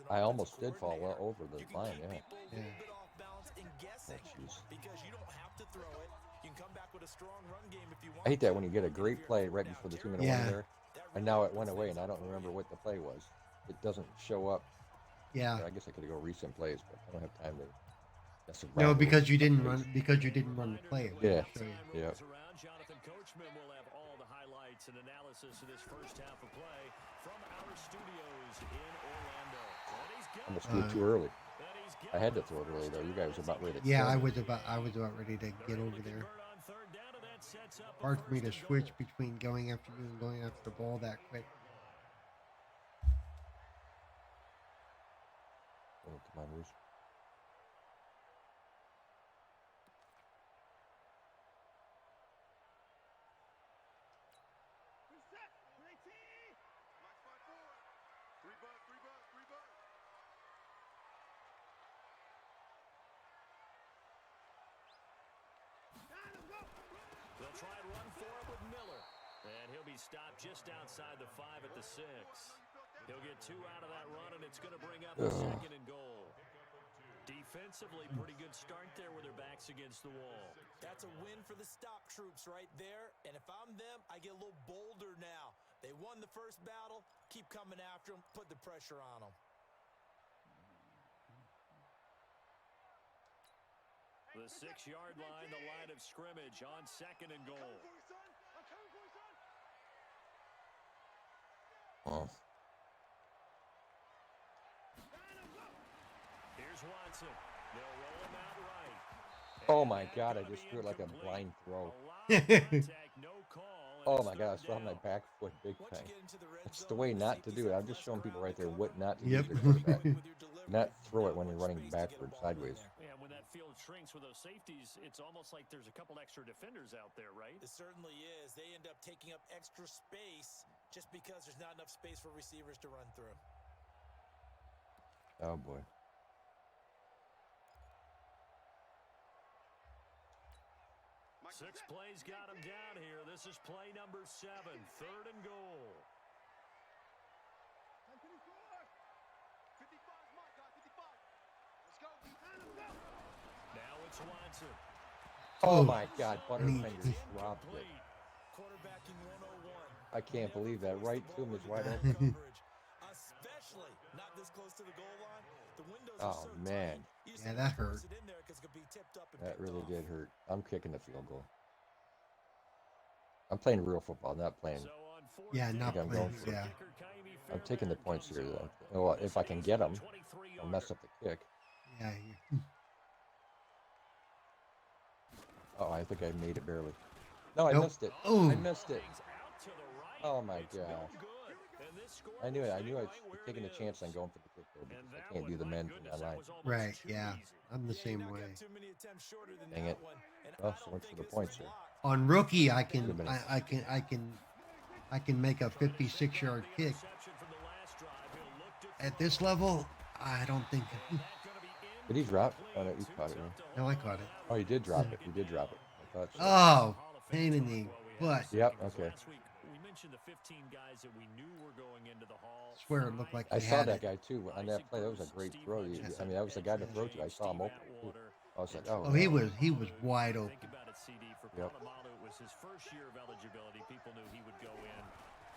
I almost did fall well over the line. Yeah. Yeah. Oh, jeez. Because you don't have to throw it. You can come back with a strong run game if you want. I hate that when you get a great play right before the 2-minute Yeah. warning there, and now it went away, and I don't remember what the play was. It doesn't show up. Yeah. I guess I could go recent plays, but I don't have time to mess around. No, with because you didn't plays. run. Because you didn't run the play. It Yeah. wouldn't show you. Yeah. Around, Jonathan Coachman will have all the highlights and analysis of this first half of play from our studios in Orlando. And he's got Almost threw it too early. I had to throw it early though. You guys were about ready to. Yeah, kill I me. was about ready to get over there. Hard for me to switch between going after you and going after the ball that quick. Oh, come on, Reese. be stopped just outside the 5 at the 6. He'll get 2 out of that run, and it's going to bring up a 2nd and goal. Defensively, pretty good start there with their backs against the wall. That's a win for the stop troops right there. And if I'm them, I get a little bolder now. They won the first battle. Keep coming after them. Put the pressure on them. The 6-yard line, the line of scrimmage on 2nd and goal. Oh. Here's Watson. They'll roll him out right. Oh my God! I just threw it like a blind throw. Oh my God! I saw my back foot big time. It's the way not to do it. I'm just showing people right there what not to do. Yep. To their quarterback. Not throw it when you're running backwards, sideways. Yeah, when that field shrinks with those safeties, it's almost like there's a couple extra defenders out there, right? It certainly is. They end up taking up extra space just because there's not enough space for receivers to run through. Oh boy. 6 plays got him down here. This is play number 7, 3rd and goal. Now it's Watson. Oh my God! Butterfingers dropped it. Quarterbacking 101. I can't believe that. Right to him is wide open. Especially not this close to the goal line. The windows Oh are so man, tight. You just Yeah, have that to hurt. force it in there 'cause it could be tipped up and that picked really off. did hurt. I'm kicking the field goal. I'm playing real football, not playing. So on 4th Yeah, down, not I'm playing. going for it. Yeah. kicker Kaimi I'm taking the Fairbairn points comes here. on. Though. Well, if I can get them, 23-yarder. I'll mess up the kick. Yeah. Oh, I think I made it barely. No, I Nope. missed it. Ooh. I missed it. Things out to the right. Oh my It's no gosh. good. And this score I knew will it. I stay knew I was right where taking a it chance is. on going for the kick there And because I that can't do one, the my men from goodness, that that line. was almost Right. too Yeah. easy. I'm the Yeah, you same knocked way. out too many attempts shorter than Dang that it. one, and Oh, I so don't much think for the this points was here. blocked. On rookie, I Wait a can minute. I can make a 56-yard kick. Interception from the last drive. He'll look to At this level, I don't think. And that gonna be Did he drop? incomplete. Oh, no, you Too caught it. tough Right? to No, I hold caught on it. that Oh, you one. did drop it. Second You did drop down. it. I thought so. Oh, Hall of Fame pain in talk the while we have butt. a Yep, second, 'cause okay. Last week we mentioned the 15 guys that we knew were going into the Hall. Swear it looked like I he saw had that it. guy too on that play. That was a great throw. I mean, that was the guy to throw to. I saw him open too. I was like, oh, Oh, he no. was wide open. Think about it, CD. For Yep. Polamalu, it was his first year of eligibility. People knew he would go in.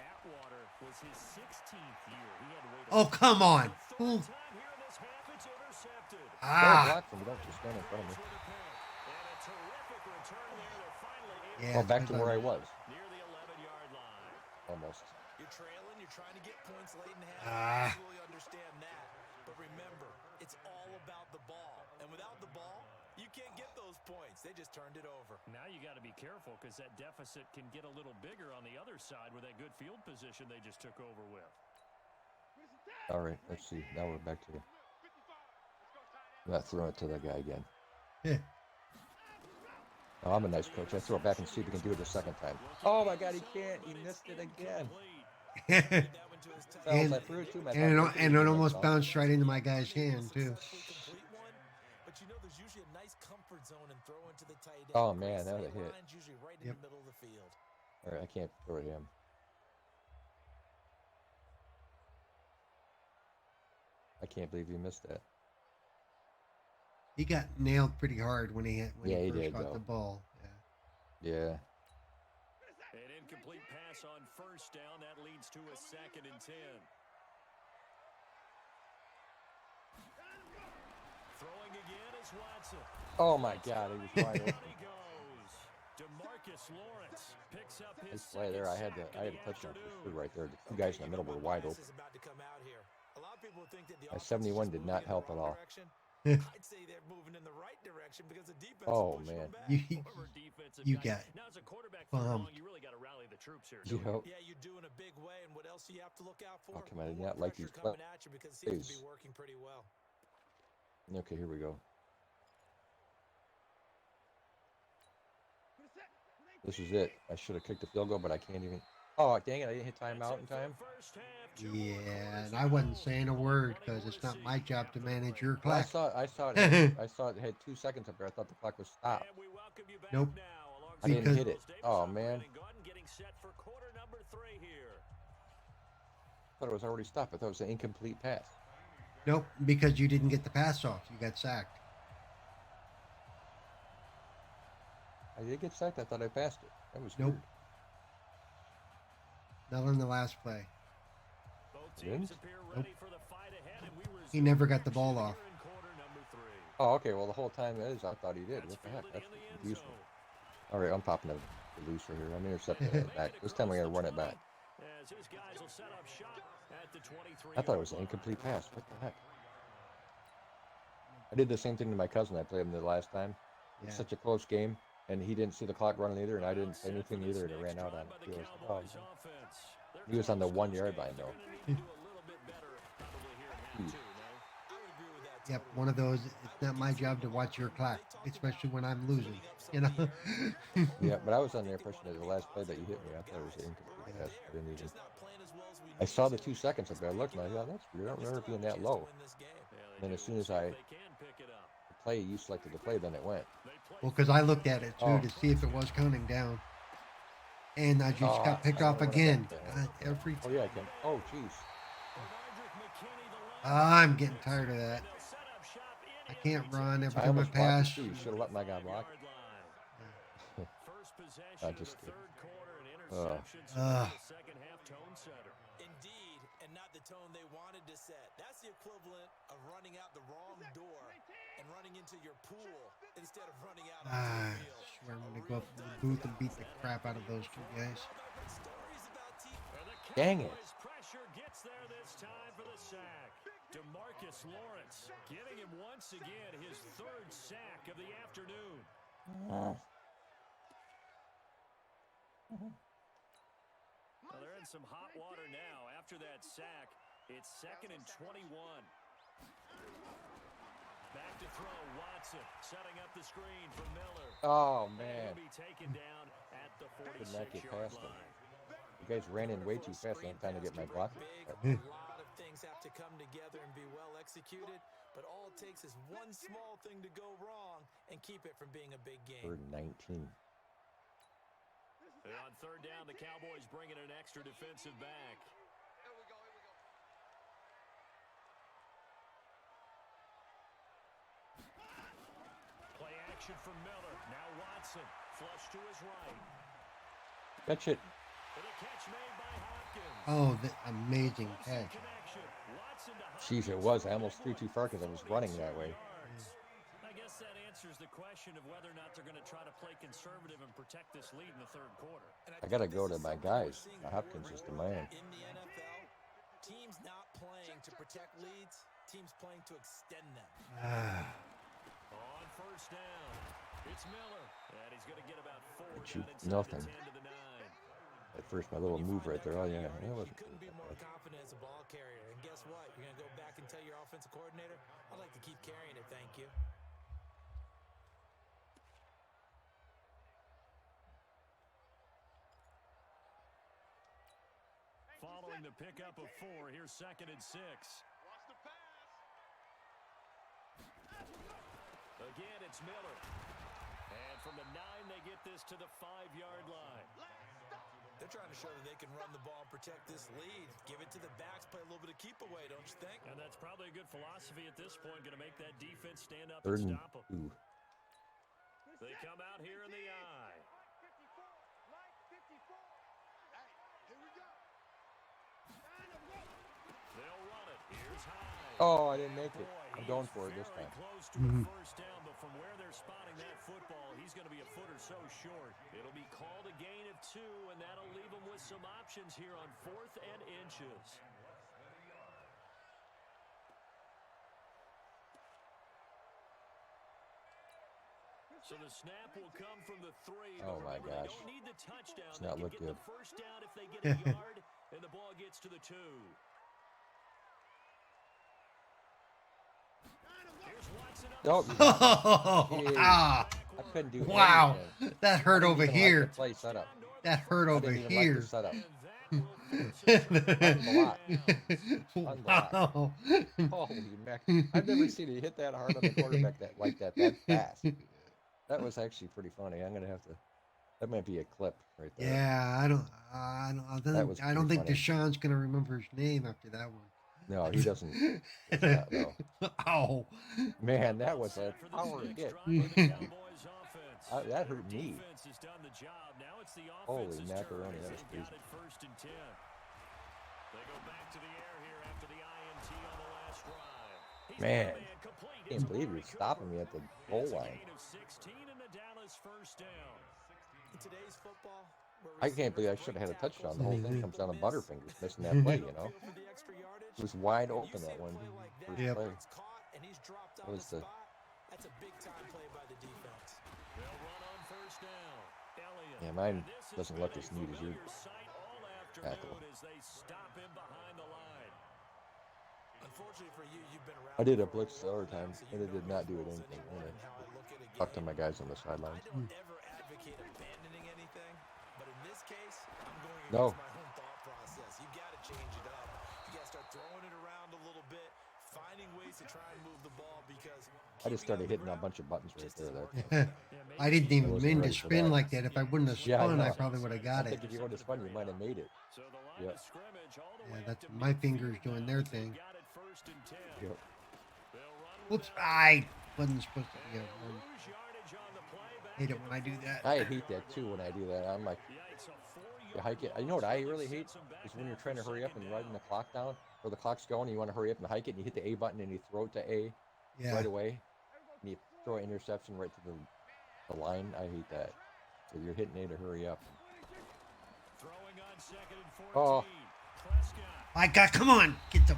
Atwater was his 16th year. He had to wait. Oh, come on. The Who? third time here in this half, it's intercepted. Don't Ah. block him. You don't just stand in front of me. And a terrific return there. They're finally able Yeah. Oh, back to because where I I'm- was. near the 11-yard line. Almost. You're trailing, you're trying to get points late in the half. Ah. I absolutely understand that. But remember, it's all about the ball. And without the ball, you can't get those points. They just turned it over. Now you got to be careful because that deficit can get a little bigger on the other side with that good field position they just took over with. All right, let's see. Now we're back to the. I'm not throwing it to that guy again. Yeah. Oh, I'm a nice coach. I throw it back and see if he can do it the second time. Oh my God, he can't. He missed it again. That one to his tight Fellas, And- I threw it to him. I and thought it, he and was it gonna almost bump. bounced right into my guy's hand too. complete one, but you know there's usually a nice comfort zone and throw into the tight end. Oh, man, that was a Sight hit. line's usually right in Yep. the middle of the field. All right, I can't throw it to him. I can't believe he missed that. He got nailed pretty hard when he Yeah, he first did, caught though. the ball. Yeah. Yeah. An incomplete pass on first down. That leads to a 2nd and 10. Throwing again is Watson. Oh my God, he was wide open. Down he goes. DeMarcus Lawrence picks up his His play there, I had second to sack of the touchdown for afternoon. sure right there. The two guys in the middle were wide Pass open. is about to come out here. A lot of people think that the My offense is 71 just did moving not in the help at wrong all. direction. I'd say they're moving in the right direction because the defense Oh, is pushing man. them back. You, Former defensive you guy. got Now, as a quarterback for long, bumped. you really got to rally the troops here. You don't you? know, Yeah, you do in a big way, and what else do you have to look out for? Oh, come on, I did More not like pressure these coming at you because it seems to plays. be working pretty well. okay, here we go. This is it. I should have kicked the field goal, but I can't even. Oh, dang it, I didn't hit timeout in time. yeah, and I wasn't saying a word because it's not my job to manage your Well, clock. I saw it had 2 seconds up there. I thought the clock was stopped. Nope. I didn't Because- hit it. Oh, man. thought it was already stopped. I thought it was an incomplete pass. Nope, because you didn't get the pass off. You got sacked. I did get sacked. I thought I passed it. That was Nope. weird. Not on the last play. Both Didn't? teams appear ready for the fight ahead, and we He resume never got the action ball off. here in quarter number 3. Oh, okay. Well, the whole time it is, I thought he did. What the heck? Fielded That's in the end confused me. zone. All right, I'm popping the loose right here. I'm intercepting it back. This time we're gonna run it back. As his guys will set up shop at the 23. I thought it was an incomplete pass. What the heck? I did the same thing to my cousin. I played him the last time. Yeah. It's such a close game, and he didn't see the clock running either, and I didn't say anything either, and it ran out on the field. Oh, he was on the 1 yard line though. Jeez. Yep, one of those. It's not my job to watch your clock, especially when I'm losing. You know. Yeah, but I was under the impression that the last play that you hit me, I thought it was an incomplete pass. I didn't even. I saw the 2 seconds of it. I looked and I thought, that's weird. I don't remember it being that low. And then as soon as the play, you selected the play, then it went. Well, because I looked at it too Oh. to see if it was counting down, and I just got picked off again. Every Oh yeah, I can. Oh jeez. I'm getting tired of that. I can't run every I time I almost blocked pass. it too. You should have let my guy block. I just kidding. Indeed, and not the tone they wanted to set. That's the equivalent of running out the wrong door and running into your pool instead of running out onto I the field. swear I'm gonna go up to the booth and beat the crap out of those 2 guys. Dang it. Pressure gets there this time for the sack. DeMarcus Lawrence getting him once again his 3rd sack of the afternoon. Well, they're in some hot water now. After that sack, it's 2nd and 21. Back to throw, Watson setting up the screen for Miller. Oh man. He'll be taken down at the Could not get 46-yard past him. line. You guys ran in way too fast. I had time to get my block. Big, a lot of things have to come together and be well executed, but all it takes is one small thing to go wrong and keep it from being a big game. 3rd and 19. And on 3rd down, the Cowboys bring in an extra defensive back. Play action from Miller. Now Watson, flush to his right. Catch it. And a catch made by Hopkins. Oh, the amazing catch! Connection. Watson to Jeez, it was. I almost threw too far because I was running that way. I guess that answers the question of whether or not they're going to try to play conservative and protect this lead in the 3rd quarter. I gotta go to my guys. Hopkins is the man. In the NFL, teams not playing to protect leads, teams playing to extend them. On 1st down, it's Miller, and he's going to get about 4 Shoot, down inside nothing. the 10 to the 9. At first, my little move right there. Oh yeah, it You wasn't. couldn't be more confident as a ball carrier. And guess what? You're going to go back and tell your offensive coordinator, I'd like to keep carrying it, thank you. Following the pickup of 4, here's 2nd and 6. Again, it's Miller. And from the 9, they get this to the 5-yard line. They're trying to show that they can run the ball and protect this lead. Give it to the backs, play a little bit of keep away, don't you think? And that's probably a good philosophy at this point, going to make that defense stand up 3rd and and stop them. 2. They come out here in the eye. They'll run it. Here's Hyde. Oh, I didn't make it. Boy, I'm he going is for it this very time. close to a 1st down, but from where they're spotting that football, he's going to be a foot or so short. It'll be called a gain of 2, and that'll leave him with some options here on 4th and inches. So the snap will come from the 3. Oh my Remember, gosh. they don't need the touchdown. Does They not can look get good. the 1st down if they get a yard, and the ball gets to the 2. Here's Watson up. Oh, Oh, ah, I couldn't do wow, anything. that hurt I didn't over even like here. the play setup. That hurt I over didn't even here. like the setup. Wow. Holy mac! I've never seen it hit that hard on the quarterback like that fast. That was actually pretty funny. I'm gonna have to That might be a clip right there. Yeah, I don't That was I don't pretty think funny. Deshaun's gonna remember his name after that one. No, he doesn't. Does not, no. Oh. Man, that was a power hit. That hurt me. Holy macaroni, that was crazy. Man, I can't believe you're stopping me at the goal line. I can't believe I should have had a touchdown. The whole thing comes down to Butterfingers missing that play, you know? It was wide open, that one first Yep. play. What was the... That's a big time play by the defense. Yeah, mine doesn't look as neat as your tackle. Unfortunately for you, you've been around. I did a blitz the other time, and it did not do it anything. I talked to my guys on the sidelines. I don't ever advocate abandoning anything, but in this case, I'm going against No. my own thought process. You got to change it up. You got to start throwing it around a little bit, finding ways to try and move the ball because I just started hitting a bunch of buttons right there. I didn't even wasn't mean to ready for spin that. like that. If I wouldn't have Yeah, I spun, I know. probably would have I got it. think if you would have spun, you might have made it. Yep. Yeah, that's my fingers doing their thing. Yep. Whoops, I wasn't supposed to be home. Hate it when I do that. I hate that too when I do that. I'm like, you hike it. You know what I really hate is when you're trying to hurry up and running the clock down, or the clock's going, and you want to hurry up and hike it, and you hit the A button and you throw it to A Yeah. right away, and you throw an interception right to the line. I hate that. So you're hitting A to hurry up. Oh, I got, come on, get the,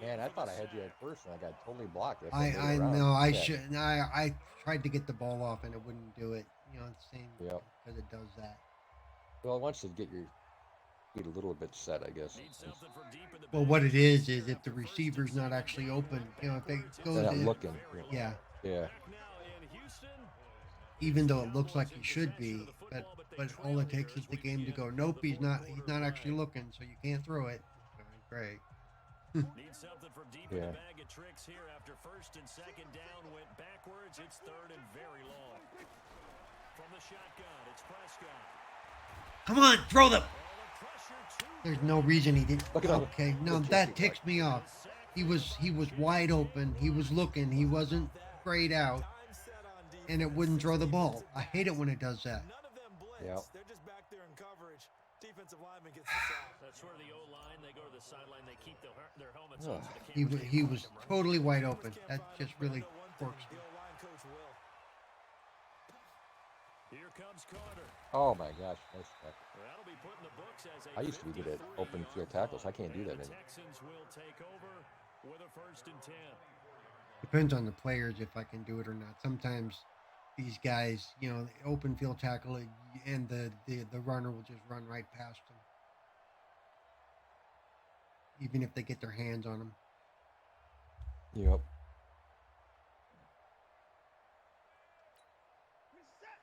man, I thought I had you at first, and I got totally blocked. I know, I should, I tried to get the ball off and it wouldn't do it. You know, it's the same Yep. because it does that. Well, it wants to get your feet a little bit set, I guess. Well, what it is if the receiver's not actually open, you know, if they go They're not to, looking. yeah, Yeah. even though it looks like he should be, but all it takes is the game to go, nope, he's not actually looking, so you can't throw it. Great. Need something from deep in Yeah. the bag of tricks here after first and second down went backwards. It's third and very long. From the shotgun, it's Prescott. Come on, throw them. All the pressure to There's no reason he didn't. Look at him. Okay, no, Look, that look, ticks me off. He was wide open. He was looking. He wasn't sprayed out, and it wouldn't throw the ball. I hate it when it does that. None of them blitz. Yep. They're just back there in coverage. Defensive lineman gets the sack. That's where the O-line, they go to the sideline, they keep their helmets Ugh. on so the cameras He can't was find them, right? totally wide open. That just really works. The O-line coach will. Here comes Carter. Oh my gosh, nice tackle. That'll be put in the books as a I used to be good at open field tackles. I can't do that the anymore. Texans will take over with a 1st and 10. Depends on the players if I can do it or not. Sometimes these guys, you know, open field tackle and the runner will just run right past them, even if they get their hands on them. Yep.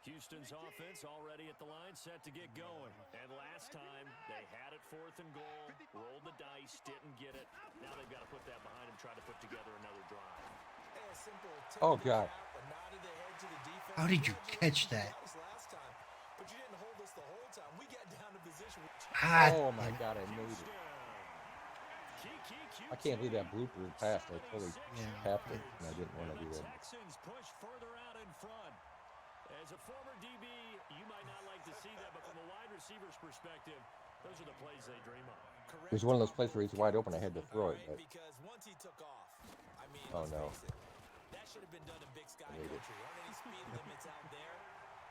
Houston's offense already at the line, set to get going. And last time, they had it 4th and goal, rolled the dice, didn't get it. Now they've got to put that behind them, try to put together another drive. Hey, a simple tip Oh, of the God. cap, a nod of the head to the defense. How did you Told catch we that? got us last time, but you didn't hold us the whole time. We got down to position. Oh my God, I made it. I can't believe that blooper passed. I totally tapped it, and I didn't want to do that. Texans push further out in front. As a former DB, you might not like to see that, but from a wide receiver's perspective, those are the plays they dream of. It was one of those plays where he's wide open. I had to throw it, but Because once he took off, I mean, oh let's no. face it, that should have been done in Big Sky Made it. country. Aren't any speed limits out there?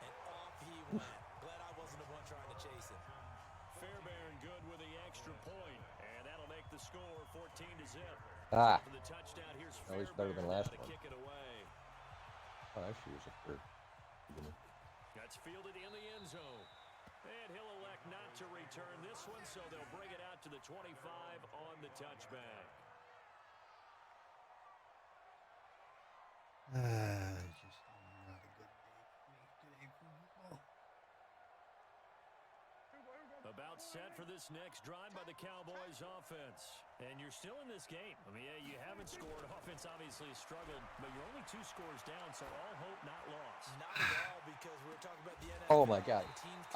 And off he went. Glad I wasn't the one trying to chase him. Fairbairn good with the extra point, and that'll make the score 14-0. Ah, For the touchdown, here's that was better than Fairbairn last to one. kick it away. oh, actually, it was a third. That's fielded in the end zone. And he'll elect not to return this one, so they'll bring it out to the 25 on the touchback. Just not a good day for me today for football. About set for this next drive by the Cowboys offense. And you're still in this game. I mean, yeah, you haven't scored. Offense obviously has struggled, but you're only 2 scores down, so all hope not lost. Not at all, because we're talking about the NFL. Oh my God!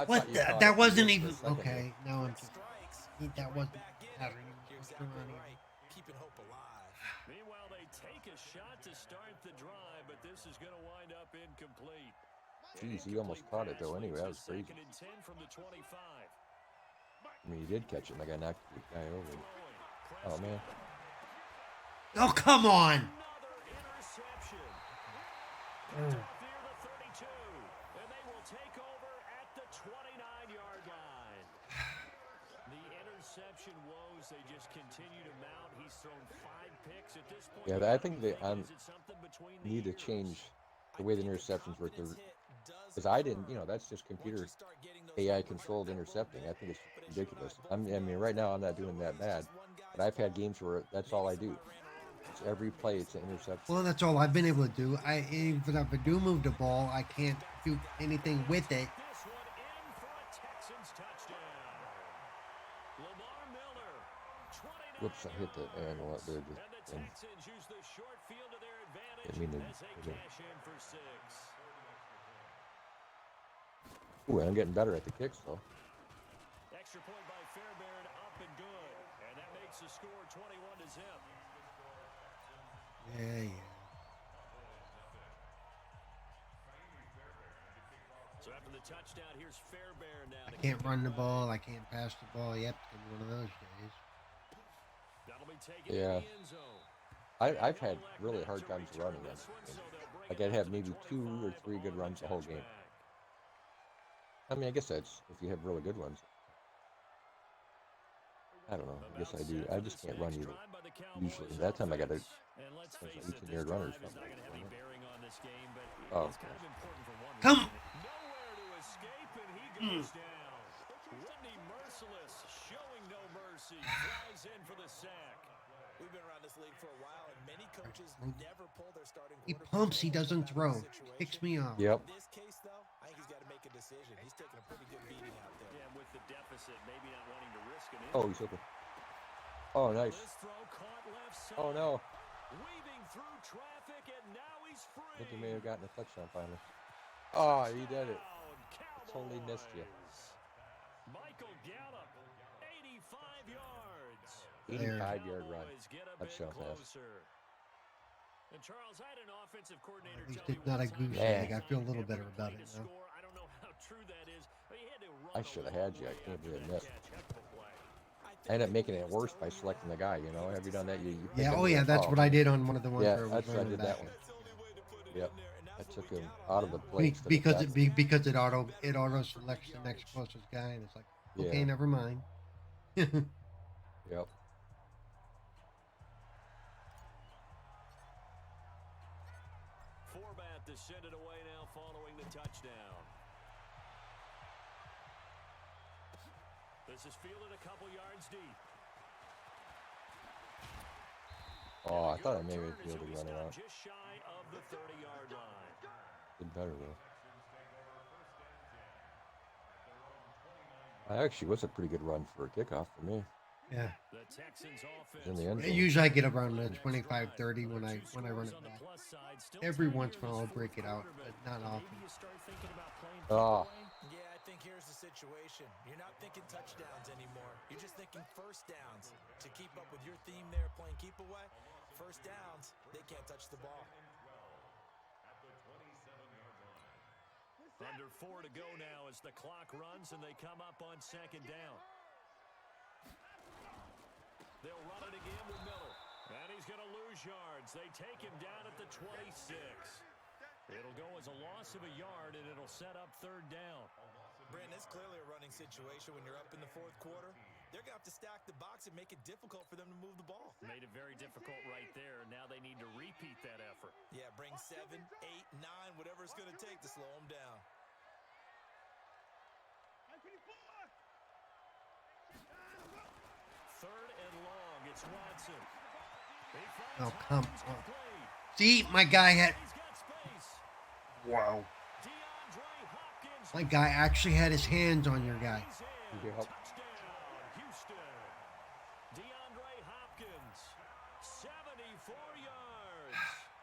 I What thought you the? caught That it. You wasn't missed for a even second okay. there. Now I'm just. Strikes. That Right wasn't back in it. having You're what's exactly going on here. right. Keeping hope alive. Meanwhile, they take a shot to start the drive, but this is going to wind up incomplete. Jeez, he almost caught it though. Anyway, that was crazy. 2nd and 10 from the 25. I mean, he did catch it. And I got knocked the guy over. Oh man. Oh, come on. Another interception. Oh. Near the 32, and they will take over at the 29-yard line. The interception woes, they just continue to mount. He's thrown 5 picks at this point. Yeah, I think they Is it something between the need to ears? change the way the interceptions work. Because I didn't, that's just computer AI controlled intercepting. I think it's ridiculous. I mean, right now I'm not doing that bad, but I've had games where that's all I do. It's every play, it's an interception. Well, that's all I've been able to do. Even if I do move the ball, I can't do anything with it. This one in for a Texans touchdown. Lamar Miller, 29 Whoops, I hit the and what there. and the Texans use the short field to their advantage Didn't mean to- as they cash in for 6. Ooh, I'm getting better at the kicks though. Extra point by Fairbairn, up and good. And that makes the score 21-0. Yeah. So after the touchdown, here's Fairbairn now. I can't run the ball. I can't pass the ball. Yep, it's gonna be one of those days. That'll be taken Yeah. in the end zone. I've had really hard times running them. Like I'd have maybe 2 or 3 good runs the whole game. I mean, I guess that's if you have really good ones. I don't know. I guess I do. I just can't run either. Usually, that time I got a 18-yard runner or something. Oh, Come. Nowhere to escape, and he goes down. Whitney Merciless showing no mercy. Flies in for the sack. We've been around this league for a while, and many coaches never pull their starting He quarterback pumps. He over doesn't that throw. situation. Kicks me off. Yep. In this case, though, I think he's got to make a decision. He's taking a pretty good beating out there. Yeah, with the deficit, maybe not wanting to risk an Oh, he's open. Oh, nice. This throw caught left side. Oh no. Weaving through traffic, and now he's free. I think he may have gotten a touchdown finally. Oh, he did it. Cowboys. Totally missed you. Michael Gallup, 85 yards. 85-yard run. Cowboys get a That's bit so fast. closer. And Charles, I had an offensive coordinator At least tell me it's not a one time goose that egg. I feel a little better about it every now. play to score. I don't know how true that is, but he had to run I the should have had you. I long can't way believe I after missed. that catch. Heck of a play. I ended up making it worse by selecting the guy. Have you done that? You pick Yeah. him Oh and yeah. That's oh. what I did on one of the ones Yeah, where it was that's what I running did that back. one. Yep. I took him out of the play. instead of Because back. because it auto selects the next closest guy, and it's like, okay, Yeah. never mind. Yep. Forbat to send it away now following the touchdown. This is fielded a couple yards deep. Oh, I thought I Good maybe return be able as to he'll run it stop out. just shy of the 30-yard line. Did better though. Actually, was a pretty good run for a kickoff for me. Yeah. The Texans In the end offense. zone. Usually I get around the 25-30 when I run it back. Every once in a while I'll break it out, but not often. Oh, Yeah, I think here's the situation. You're not thinking touchdowns anymore. You're just thinking first downs. To keep up with your theme there, playing keep away, first downs, they can't touch the ball. Under 4 to go now as the clock runs and they come up on second down. They'll run it again with Miller. And he's going to lose yards. They take him down at the 26. It'll go as a loss of a yard, and it'll set up third down. Brandon, it's clearly a running situation when you're up in the fourth quarter. They're going to have to stack the box and make it difficult for them to move the ball. Made it very difficult right there. Now they need to repeat that effort. Yeah, bring 7, 8, 9, whatever it's going to take to slow them down. Third and long. It's Watson. Oh, come on. See, my guy had. He's got space. Wow. DeAndre Hopkins. My guy actually had his hands on your guy. He's in. Need your help. Touchdown, Houston. DeAndre Hopkins, 74 yards.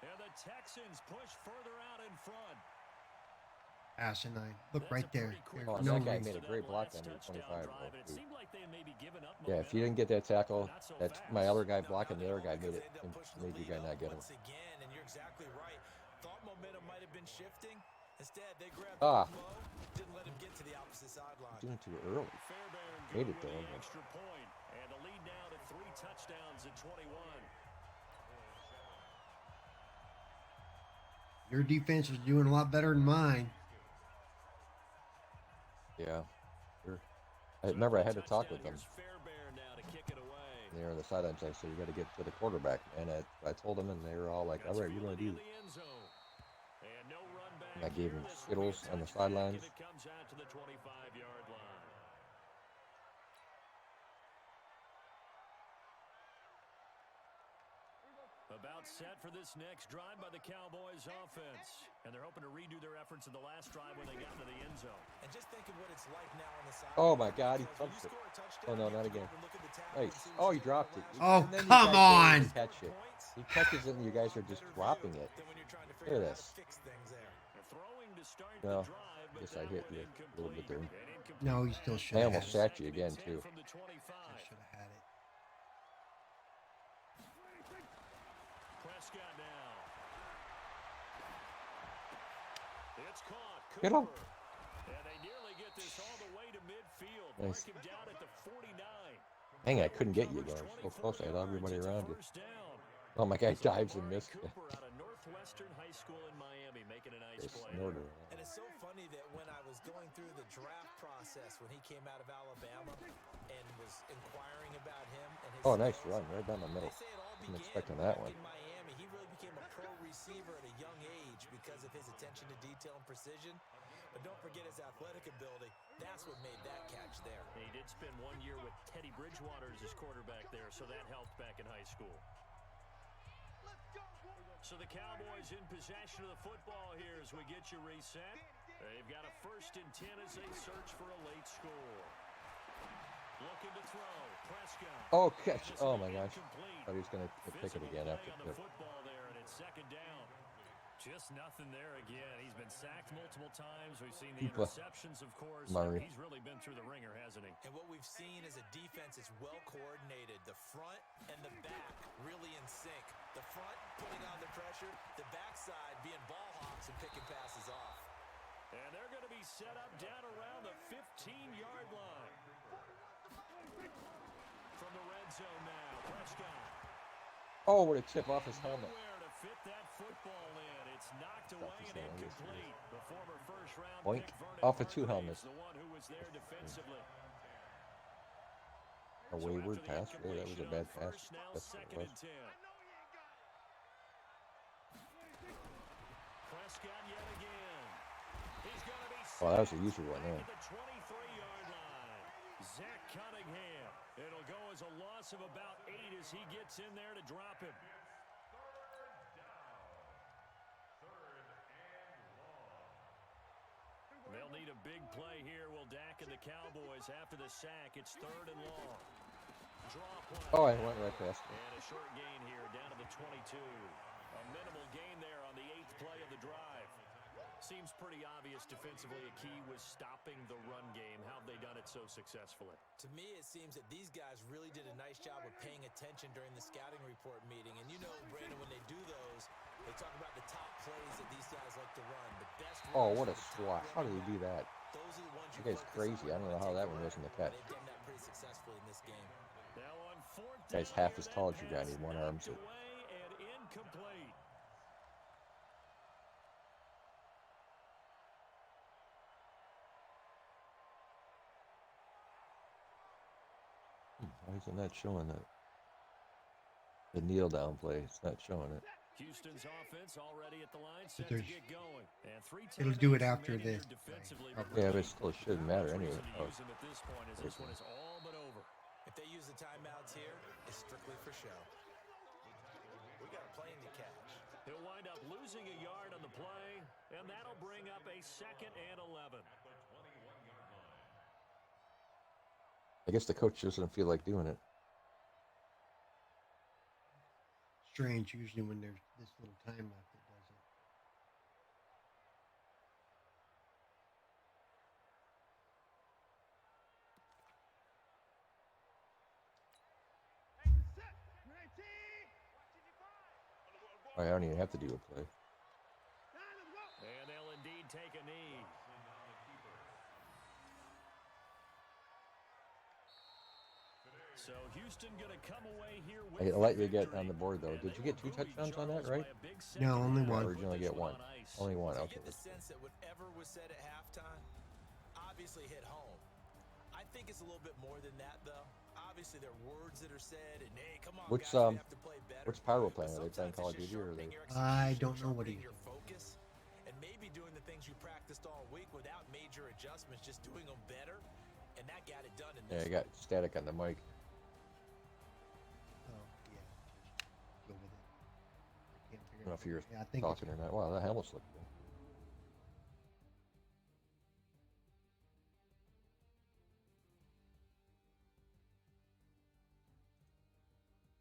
And the Texans push further out in front. Asinine. Look right there. There's Oh, no that guy reason. made a great block on the 25. Drive, and it seemed like they may be giving up Yeah, if you didn't get that tackle, that's my other guy blocking. The other guy made you guy not get him. Once again, and you're exactly right. Thought momentum might have been shifting. Instead, they grabbed Ah. him low, didn't let him get to the opposite sideline. Doing too early. Fairbairn Made good it with though. the extra point, and the lead now to 3 touchdowns at 21. Your defense is doing a lot better than mine. Yeah. Sure. I remember I had to talk with them. Here's Fairbairn now to kick it away. They were on the sidelines. I said, you got to get to the quarterback. And I told them, and they were all like, all right, you're going to do it. And no run back And I gave here. him This Skittles will be a on the touchback, sidelines. and it comes out to the 25-yard line. About set for this next drive by the Cowboys offense. And they're hoping to redo their efforts in the last drive when they got into the end zone. And just think of what it's like now on the side. Oh, my God, he Because when touched you it. score a touchdown, Oh, no, you not have to again. go and look at the tackle and Nice. see Oh, what he dropped it. Oh, And then you come guys don't on. even catch it. He catches it, and you guys are just dropping it. Then when you're trying to Look figure at out how this. to fix things there. They're throwing to start No, the drive, but guess I that hit one you a little bit there. incomplete. An incomplete No, he still pass. should I have almost had it. sacked you again, too. From the 25. Should have had it. Prescott now. It's caught. Get him. Cooper. And they nearly get this all the way to midfield. Nice. Mark him down at the 49. Dang, I couldn't get you again. I was so close. I had everybody around you. Oh, my guy dives and missed. Cooper out of Northwestern High School in Miami making a nice They play. snorted. And it's so funny that when I was going through the draft process when he came out of Alabama and was inquiring about him and his Oh, nice skills, run right down the middle. they say it all Wasn't began expecting that back one. in Miami. He really became a pro receiver at a young age because of his attention to detail and precision. But don't forget his athletic ability. That's what made that catch there. And he did spend 1 year with Teddy Bridgewater as his quarterback there, so that helped back in high school. So the Cowboys in possession of the football here as we get you reset. They've got a 1st and 10 as they search for a late score. Looking to throw. Prescott. Oh, catch. This Oh, is my gosh. incomplete. Thought he was going to pick it Physical again play after on the the football there, and it's 2nd down. Just nothing there again. He's been sacked multiple times. We've seen the interceptions, of course. Murray. He's really been through the ringer, hasn't he? And what we've seen is a defense that's well coordinated. The front and the back really in sync. The front putting on the pressure, the backside being ball hawks and picking passes off. And they're going to be set up down around the 15-yard line. From the red zone now, Prescott. Oh, what a tip off his helmet. Nowhere to fit that football in. It's knocked away and incomplete. The former first-round Boink. pick, Vernon Off of 2 Hargreaves, helmets. the one who was there defensively. A wayward So after pass. the Really, that was a bad pass. incompletion on first, now That's what it 2nd was. and 10. Prescott yet again. He's going to be Oh, that was a user one there. at the 23-yard line. Zach Cunningham. It'll go as a loss of about 8 as he gets in there to drop him. They'll need a big play here. Will Dak and the Cowboys after the sack. It's 3rd and long. Draw play. Oh, I went right past him. And a short gain here down to the 22. A minimal gain there on the 8th play of the drive. Seems pretty obvious defensively a key was stopping the run game. How have they done it so successfully? To me, it seems that these guys really did a nice job of paying attention during the scouting report meeting. And you know, Brandon, when they do those, they talk about the top plays that these guys like to run. The best Oh, runs what a from the top swat. How did he do that? Those are the ones you That guy's focus crazy. I on don't know how that one wasn't a catch. They've done that pretty successfully in this game. Now on 4th Guy's down half here, as tall as that you, guy. pass He one arms it. knocked away and incomplete. Why is it not showing that? The kneel down play. It's not showing it. Houston's offense already at the line, set to there's- get going. And 3 It'll do it timeouts after remaining this. here defensively, Probably. Yeah, but it still shouldn't matter anyway. Reason to Oh, use him at this point as this one is all but over. If they use the timeouts here, it's strictly for show. We got a plane to catch. He'll wind up losing a yard on the play, and that'll bring up a 2nd and 11. I guess the coach doesn't feel like doing it. Strange. Usually when there's this little time left, it does it. I don't even have to do a play. And they'll indeed take a knee. So Houston going to come away here with I let you get victory. on the board, though. Did you get 2 touchdowns on that, right? No, only one. Originally get one. Only one. I Okay. get the sense that whatever was said at halftime obviously hit home. I think it's a little bit more than that, though. Obviously, there are words that are said, and hey, come on, What's guys, we have to play better. what's Pyro playing? But Are they playing sometimes Call of it's just Duty or are sharpening they? your I execution, don't know what sharpening he's your focus, and maybe doing the things you practiced all week without major adjustments, just doing them better, and that got it done in Yeah, this I got static on the mic. Oh yeah. Just go with it. I can't I figure don't know out. if you're Yeah, I think it's talking or not. Wow, that helmet's looking good.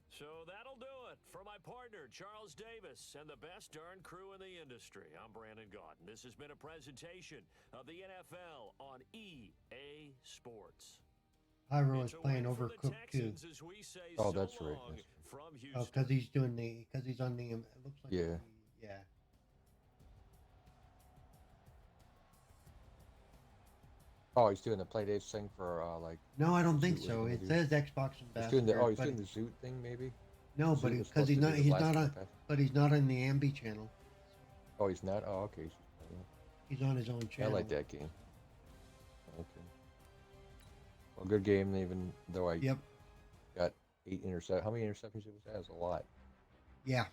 So that'll do it for my partner, Charles Davis, and the best darn crew in the industry. I'm Brandon Gaudin. This has been a presentation of the NFL on EA Sports. Pyro It's is a playing win for the Overcooked too. Texans, as we say Oh, so that's right. long That's from Oh, Houston. because he's on the. It looks like Yeah. yeah. Oh, he's doing the play dates thing for like. No, I don't think Zoot was so. gonna It do. says Xbox He's doing the. Ambassador. Oh, he's but doing the Zoot thing maybe. no, Zoot but was because supposed to do the he's last not on, podcast. but he's not on the Ambi channel. Oh, he's not. Oh, okay. He's on his own I channel. like that game. Okay. Well, good game. Even though I Yep. got 8 interceptions. How many interceptions it was? That was a lot. Yeah.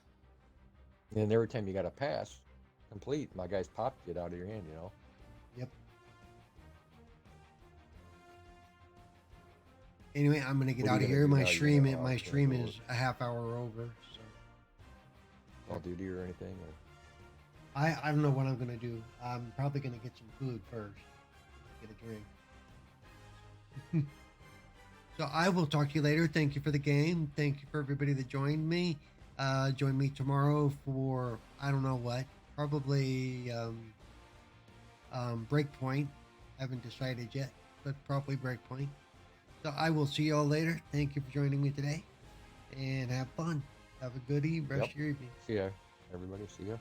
And every time you got a pass complete, my guys popped it out of your hand. You know. Yep. Anyway, I'm gonna get What are out you of gonna here. do My now? You're stream, gonna, my gonna stream go is a half hour over. So Call of Duty or anything? Or? I don't know what I'm gonna do. I'm probably gonna get some food first. Get a drink. So I will talk to you later. Thank you for the game. Thank you for everybody that joined me. Join me tomorrow for I don't know what. Probably Breakpoint. I haven't decided yet, but probably Breakpoint. So I will see you all later. Thank you for joining me today, and have fun. Have a good rest of your evening. See ya, everybody. See ya.